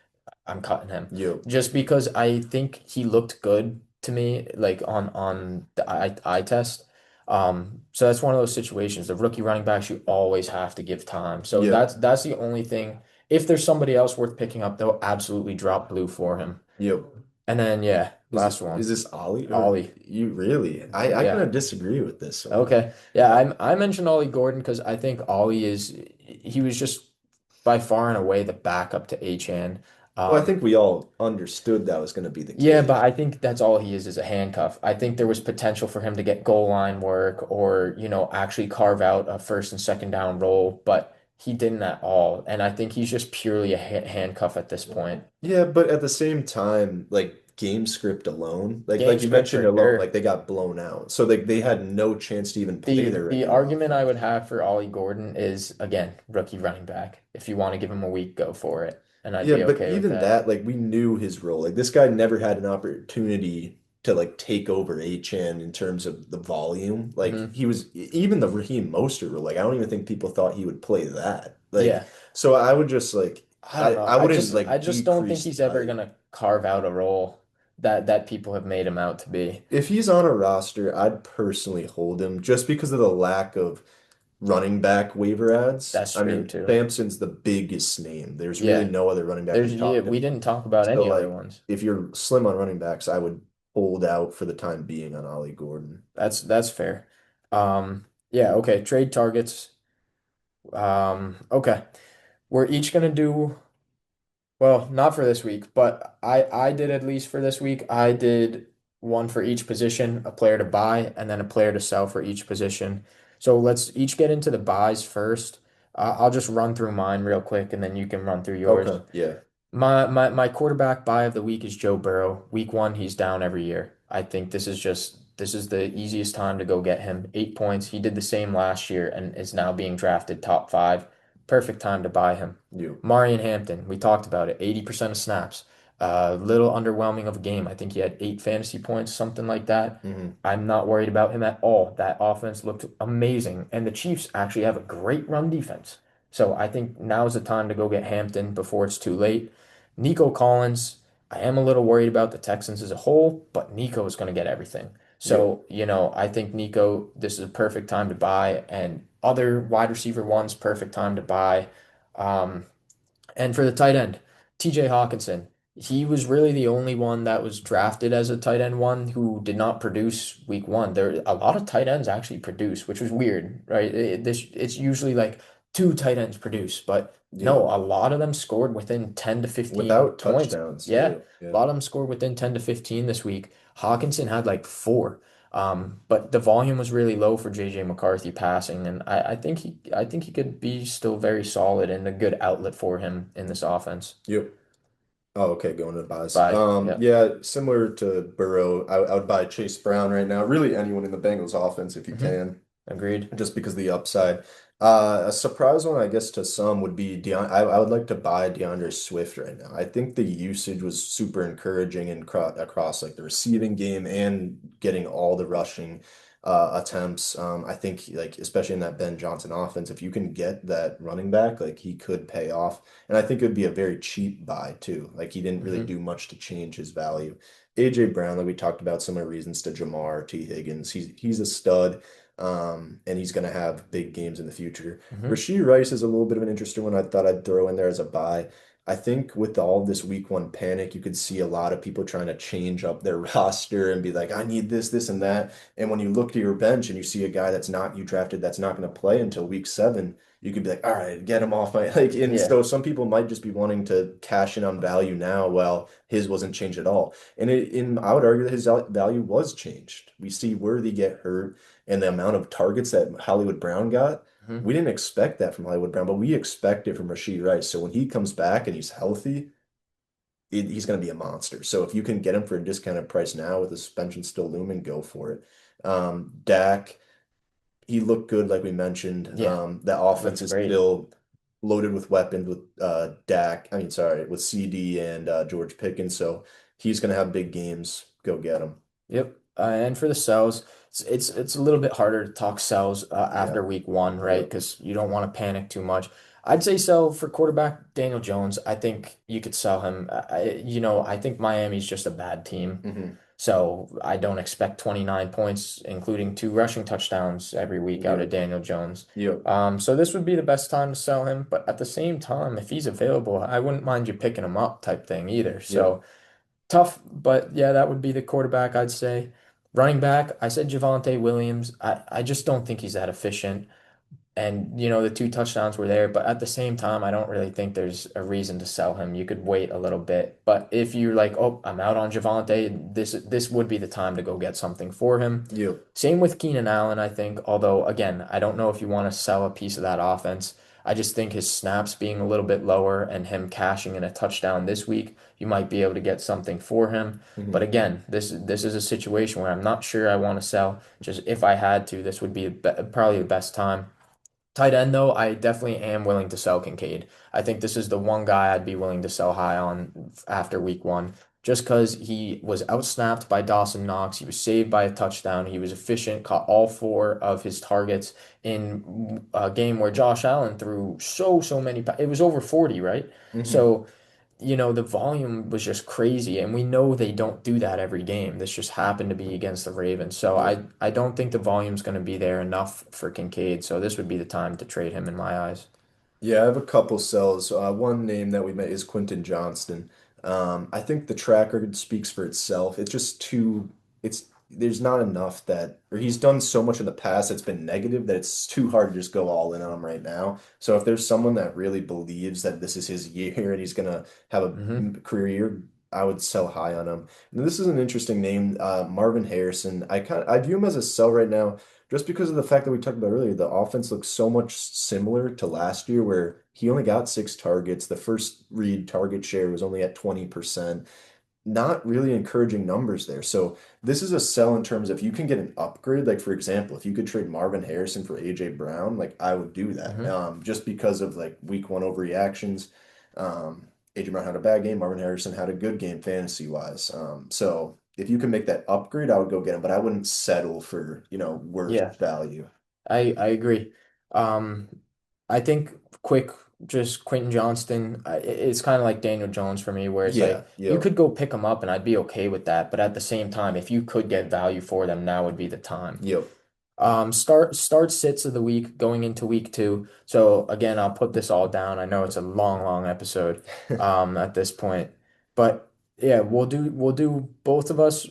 I'm cutting him. you, Just because I think he looked good to me, like on the eye test. So that's one of those situations. The rookie running backs you always have to give time. So yep, that's the only thing. If there's somebody else worth picking up, they'll absolutely drop Blue for him. yep. And then yeah, Is last it is one, this Ollie or Ollie. you really? I kind Yeah. of disagree with this one. Okay. Yeah, I mentioned Ollie Gordon because I think Ollie is he was just by far and away the backup to Achan. Well, I think we all understood that was going to be the Yeah, but case. I think that's all he is a handcuff. I think there was potential for him to get goal line work or, actually carve out a first and second down role, but he didn't at all. And I think he's just purely a handcuff at this point. Yeah, but at the same time, like game script alone, Game like you script mentioned for alone, like sure. they got blown out. So like they had no chance to even play The their the regular argument I would offense. have for Ollie Gordon is again, rookie running back. If you want to give him a week, go for it. And I'd Yeah, be but okay with even that. that, like we knew his role. Like this guy never had an opportunity to like take over HN in terms of the volume. Like Hmm. he was even the Raheem Mostert role. Like I don't even think people thought he would play that. Like Yeah. so I would just like I don't know. I I wouldn't just I like just don't think decrease he's the ever hype. gonna carve out a role that people have made him out to be. If he's on a roster, I'd personally hold him just because of the lack of running back waiver ads. That's I true mean, too. Sampson's the biggest name. There's really Yeah. no other running back There's we yeah, talked we about. didn't talk about So, any other like, ones. if you're slim on running backs, I would hold out for the time being on Ollie Gordon. That's fair. Yeah, okay. Trade targets. Okay. We're each gonna do well, not for this week, but I did at least for this week. I did one for each position, a player to buy, and then a player to sell for each position. So let's each get into the buys first. I'll just run through mine real quick, and then you can run through yours. Okay, yeah, My quarterback buy of the week is Joe Burrow. Week one, he's down every year. I think this is the easiest time to go get him. 8 points. He did the same last year and is now being drafted top five. Perfect time to buy him. you. Marion Hampton, we talked about it. 80% of snaps. Little underwhelming of a game. I think he had 8 fantasy points, something like that. Hmm. I'm not worried about him at all. That offense looked amazing, and the Chiefs actually have a great run defense. So I think now is the time to go get Hampton before it's too late. Nico Collins, I am a little worried about the Texans as a whole, but Nico is going to get everything. You. So, I think Nico, this is a perfect time to buy, and other wide receiver ones, perfect time to buy. Um, and for the tight end, TJ Hawkinson, he was really the only one that was drafted as a tight end one who did not produce week one. There a lot of tight ends actually produce, which was weird, right? It's usually like two tight ends produce, but no, Yeah, a lot of them scored within 10 to 15 without points. touchdowns Yeah, too. a Yeah, lot of them scored within 10 to 15 this week. Hawkinson had like four. But the volume was really low for JJ McCarthy passing, and I think he could be still very solid and a good outlet for him in this offense. yep. Oh, okay, going to the buys. Bye. Yeah. Yeah, similar to Burrow, I would buy Chase Brown right now. Really, anyone in the Bengals offense if you Hmm. can. Agreed. Just because of the upside. A surprise one, I guess, to some would be I would like to buy DeAndre Swift right now. I think the usage was super encouraging and across like the receiving game and getting all the rushing attempts. I think like especially in that Ben Johnson offense, if you can get that running back, like he could pay off. And I think it would be a very cheap buy too. Like he didn't really Hmm. do much to change his value. AJ Brown, like we talked about, similar reasons to Jamar T. Higgins. He's a stud. and he's going to have big games in the future. Hmm. Rashee Rice is a little bit of an interesting one. I thought I'd throw in there as a buy. I think with all this week one panic, you could see a lot of people trying to change up their roster and be like, I need this, and that. And when you look to your bench and you see a guy that's not you drafted that's not going to play until week 7, you could be like, all right, get him off my like. And Yeah. so some people might just be wanting to cash in on value now while his wasn't changed at all. And I would argue that his value was changed. We see Worthy get hurt and the amount of targets that Hollywood Brown got. Hmm. We didn't expect that from Hollywood Brown, but we expect it from Rashee Rice. So when he comes back and he's healthy, he's going to be a monster. So if you can get him for a discounted price now with the suspension still looming, go for it. Dak, he looked good, like we mentioned. Yeah. That offense Looks is great. still loaded with weapons with Dak. I mean, sorry, with CD and George Pickens. So he's going to have big games. Go get him. Yep. And for the sells, it's a little bit harder to talk sells Yeah. after week one, right? Yep. Because you don't want to panic too much. I'd say sell for quarterback Daniel Jones. I think you could sell him. I think Miami's just a bad team. Hmm. So I don't expect 29 points, including 2 rushing touchdowns every week out of Yep. Daniel Jones. Yep. So this would be the best time to sell him. But at the same time, if he's available, I wouldn't mind you picking him up type thing either. Yep. So tough, but yeah, that would be the quarterback, I'd say. Running back, I said Javonte Williams. I just don't think he's that efficient. And, the 2 touchdowns were there, but at the same time, I don't really think there's a reason to sell him. You could wait a little bit. But if you're like, oh, I'm out on Javonte, this would be the time to go get something for him. Yep. Same with Keenan Allen, I think. Although, again, I don't know if you want to sell a piece of that offense. I just think his snaps being a little bit lower and him cashing in a touchdown this week, you might be able to get something for him. But Hmm. again, this is a situation where I'm not sure I want to sell. Just if I had to, this would be probably the best time. Tight end, though, I definitely am willing to sell Kincaid. I think this is the one guy I'd be willing to sell high on after week one, just because he was outsnapped by Dawson Knox. He was saved by a touchdown. He was efficient, caught all 4 of his targets in a game where Josh Allen threw so many. It was over 40, right? Hmm. So the volume was just crazy, and we know they don't do that every game. This just happened to be against the Ravens. So Yep. I don't think the volume's going to be there enough for Kincaid. So this would be the time to trade him in my eyes. Yeah, I have a couple sells. One name that we met is Quentin Johnston. I think the track record speaks for itself. It's just too, it's there's not enough or he's done so much in the past that's been negative that it's too hard to just go all in on him right now. So if there's someone that really believes that this is his year and he's gonna have a Hmm. career year, I would sell high on him. And this is an interesting name, Marvin Harrison. I view him as a sell right now just because of the fact that we talked about earlier, the offense looks so much similar to last year, where he only got 6 targets. The first read target share was only at 20%. Not really encouraging numbers there. So this is a sell in terms of if you can get an upgrade. Like for example, if you could trade Marvin Harrison for AJ Brown, like I would do that. Hmm. Just because of like week one overreactions. AJ Brown had a bad game. Marvin Harrison had a good game fantasy wise. So if you can make that upgrade, I would go get him, but I wouldn't settle for, worse Yeah, value. I agree. Um, I think just Quentin Johnston. It's kind of like Daniel Jones for me, where it's Yeah, like you yep, could go pick him up and I'd be okay with that. But at the same time, if you could get value for them, now would be the time. yep. Start sits of the week going into week two. So again, I'll put this all down. I know it's a long episode at this point. But yeah, we'll do both of us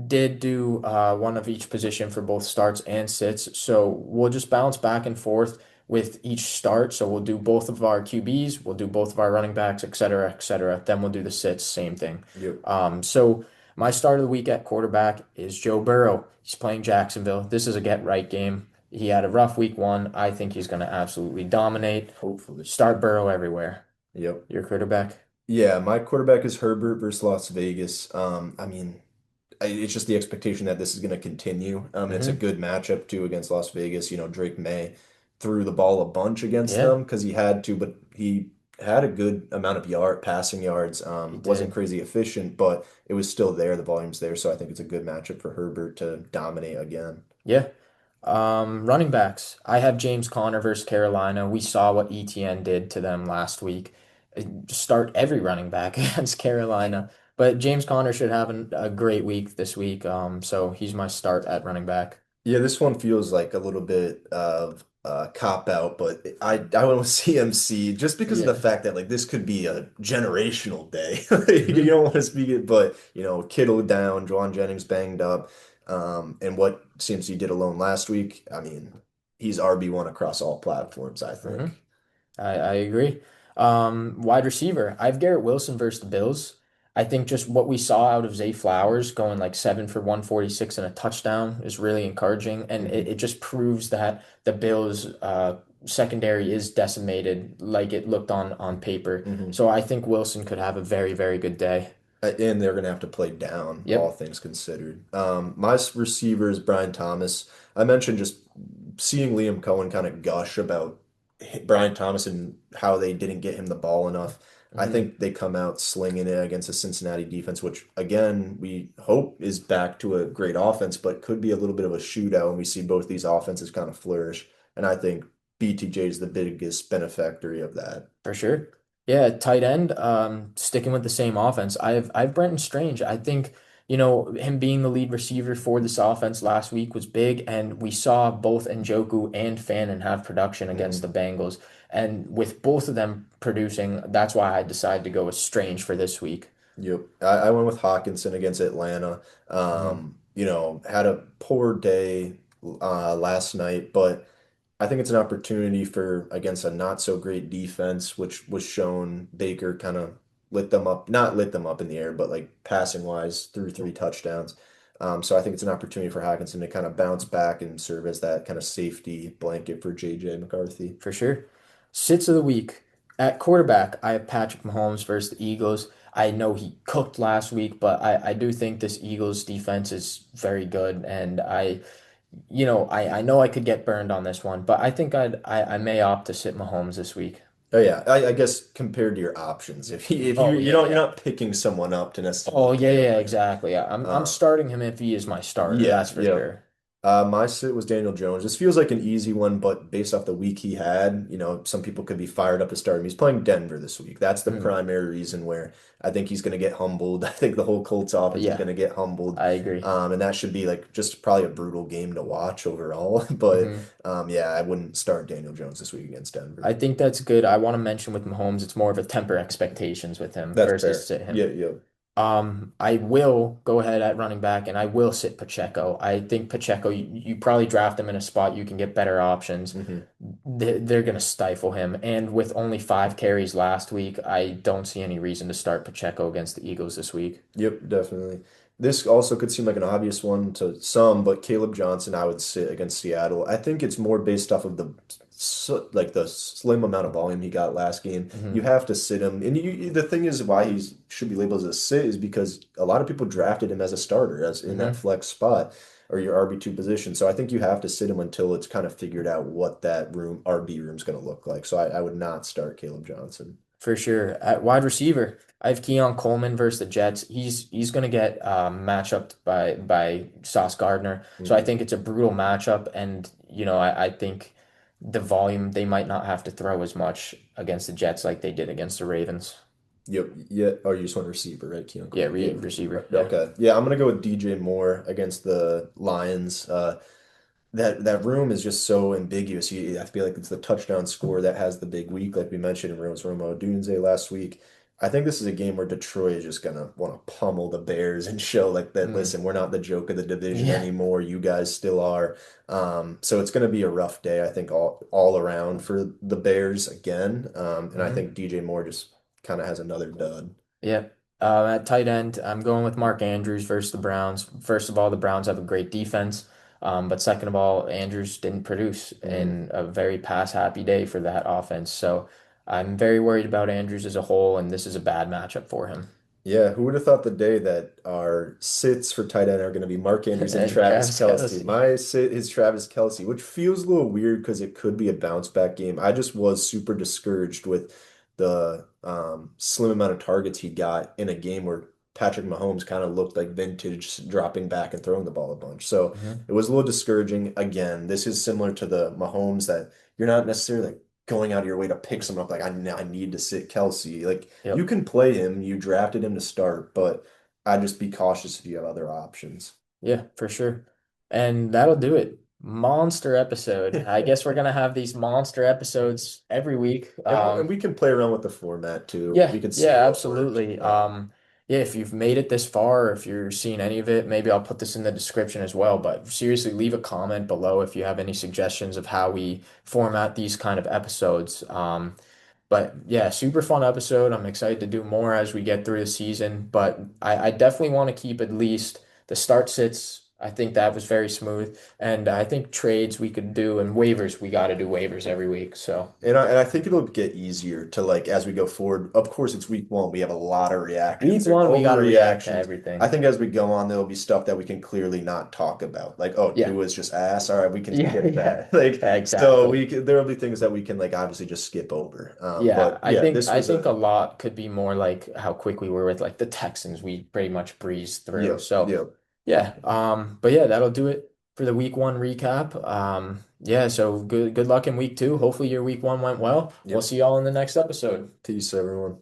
did do one of each position for both starts and sits. So we'll just bounce back and forth with each start. So we'll do both of our QBs, we'll do both of our running backs, et cetera, et cetera. Then we'll do the sits, same thing. Yep. So my start of the week at quarterback is Joe Burrow. He's playing Jacksonville. This is a get right game. He had a rough week one. I think he's going to absolutely dominate. Hopefully. Start Burrow everywhere. Yep. Your quarterback. Yeah, my quarterback is Herbert versus Las Vegas. I mean, it's just the expectation that this is going to continue. It's a Hmm. good matchup too against Las Vegas. Drake May threw the ball a bunch against Yeah, them because he had to, but he had a good amount of passing yards. he Wasn't did. crazy efficient, but it was still there. The volume's there, so I think it's a good matchup for Herbert to dominate again. Yeah. Running backs. I have James Conner versus Carolina. We saw what ETN did to them last week. Start every running back against Carolina. But James Conner should have a great week this week. So he's my start at running back. Yeah, this one feels like a little bit of cop out, but I went with CMC just because of the Yeah. fact that like this could be a generational day. Like, you Hmm. don't want to speak it, but Kittle down, Juwan Jennings banged up, and what CMC did alone last week. I mean, he's RB1 across all platforms, I Hmm. think. I agree. Wide receiver. I have Garrett Wilson versus the Bills. I think just what we saw out of Zay Flowers going like 7 for 146 and a touchdown is really encouraging. And it hmm just proves that the Bills secondary is decimated like it looked on paper. hmm So I think Wilson could have a very, very good day. And they're gonna have to play down, all Yep. things considered. My receiver is Brian Thomas. I mentioned just seeing Liam Cohen kind of gush about Brian Thomas and how they didn't get him the ball enough. I Hmm. think they come out slinging it against the Cincinnati defense, which again we hope is back to a great offense, but could be a little bit of a shootout. And we see both these offenses kind of flourish, and I think BTJ is the biggest benefactor of that. For sure. Yeah, tight end, sticking with the same offense. I have Brenton Strange. I think, him being the lead receiver for this offense last week was big, and we saw both Njoku and Fannin have production against the Mhm. Bengals. And with both of them producing, that's why I decided to go with Strange for this week. Yep. I went with Hawkinson against Atlanta. Mhm. Had a poor day last night, but I think it's an opportunity for against a not so great defense, which was shown Baker kind of lit them up, not lit them up in the air, but like passing wise through three touchdowns. So I think it's an opportunity for Hawkinson to kind of bounce back and serve as that kind of safety blanket for JJ McCarthy. For sure. Sits of the week. At quarterback, I have Patrick Mahomes versus the Eagles. I know he cooked last week, but I do think this Eagles defense is very good. And I know I could get burned on this one, but I think I may opt to sit Mahomes this week. Oh yeah, I guess compared to your options, if Oh you yeah, don't you're yeah. not picking someone up to necessarily Oh yeah, get a yeah, win. exactly. Yeah. I'm Uh, starting him if he is my starter, yeah, that's for yeah. sure. My sit was Daniel Jones. This feels like an easy one, but based off the week he had, some people could be fired up to start him. He's playing Denver this week. That's the Mm, primary reason where I think he's going to get humbled. I think the whole Colts offense is yeah, going to get humbled. I agree. And that should be like just probably a brutal game to watch overall. But Hmm. yeah, I wouldn't start Daniel Jones this week against I Denver. think that's good. I want to mention with Mahomes, it's more of a temper expectations with him That's versus fair. sit Yeah, him. yeah. I will go ahead at running back and I will sit Pacheco. I think Pacheco, you probably draft him in a spot you can get better options. hmm They're going to stifle him. And with only 5 carries last week, I don't see any reason to start Pacheco against the Eagles this week. Yep, definitely. This also could seem like an obvious one to some, but Caleb Johnson, I would sit against Seattle. I think it's more based off of like the slim amount of volume he got last game. You Hmm. have to sit him, and the thing is why he should be labeled as a sit is because a lot of people drafted him as a starter, as in that Hmm. flex spot or your RB2 position. So I think you have to sit him until it's kind of figured out what that RB room is going to look like. So I would not start Caleb Johnson. For sure. At wide receiver, I have Keon Coleman versus the Jets. He's going to get matched up by Sauce Gardner. So I Mhm. think it's a brutal matchup, and I think the volume they might not have to throw as much against the Jets like they did against the Ravens. Yep. Yeah. Oh, you just want receiver, right? Keon Yeah, Coleman. Yeah. receiver. Yeah. Okay. Yeah, I'm gonna go with DJ Moore against the Lions. That room is just so ambiguous. I feel like it's the touchdown score that has the big week, like we mentioned in Rose Romo Odunze last week. I think this is a game where Detroit is just gonna want to pummel the Bears and show like that. Mm. Listen, we're not the joke of the division Yeah. anymore. You guys still are. So it's gonna be a rough day, I think, all around for the Bears again. And I Hmm. think DJ Moore just kind of has another dud. Yeah. At tight end, I'm going with Mark Andrews versus the Browns. First of all, the Browns have a great defense. But second of all, Andrews didn't produce Mhm. in a very pass happy day for that offense. So I'm very worried about Andrews as a whole, and this is a bad matchup for him. Yeah, who would have thought the day that our sits for tight end are going to be Mark Andrews and And Travis Travis Kelce? Kelce. My sit is Travis Kelce, which feels a little weird because it could be a bounce back game. I just was super discouraged with the slim amount of targets he got in a game where Patrick Mahomes kind of looked like vintage, dropping back and throwing the ball a bunch. So Hmm. it was a little discouraging. Again, this is similar to the Mahomes that you're not necessarily going out of your way to pick someone up like I need to sit Kelsey. Like you Yep. can play him, you drafted him to start, but I'd just be cautious if you have other options. Yeah, for sure. And that'll do it. Monster episode. I guess we're gonna have these monster episodes every week. And we can play around with the format too. Yeah, We can see yeah, what works. absolutely. Yeah, if you've made it this far, or if you're seeing any of it, maybe I'll put this in the description as well. But seriously, leave a comment below if you have any suggestions of how we format these kind of episodes. But yeah, super fun episode. I'm excited to do more as we get through the season. But I definitely want to keep at least the start sits. I think that was very smooth. And I think trades we could do and waivers, we got to do waivers every week. So And I think it'll get easier to like as we go forward. Of course, it's week one. We have a lot of week reactions and one, we got to react to overreactions. I everything. think as we go on, there'll be stuff that we can clearly not talk about. Like, oh, Yeah. Tua's just ass. All right, we can Yeah, skip yeah, that. Like, so exactly. there'll be things that we can like obviously just skip over. Yeah, But yeah, this I was think a a lot could be more like how quick we were with like the Texans. We pretty much breezed through. yeah, So yeah, yeah, but yeah, that'll do it for the week one recap. Yeah, so good luck in week two. Hopefully your week one went well. We'll yep. see y'all in the next episode. Peace, everyone.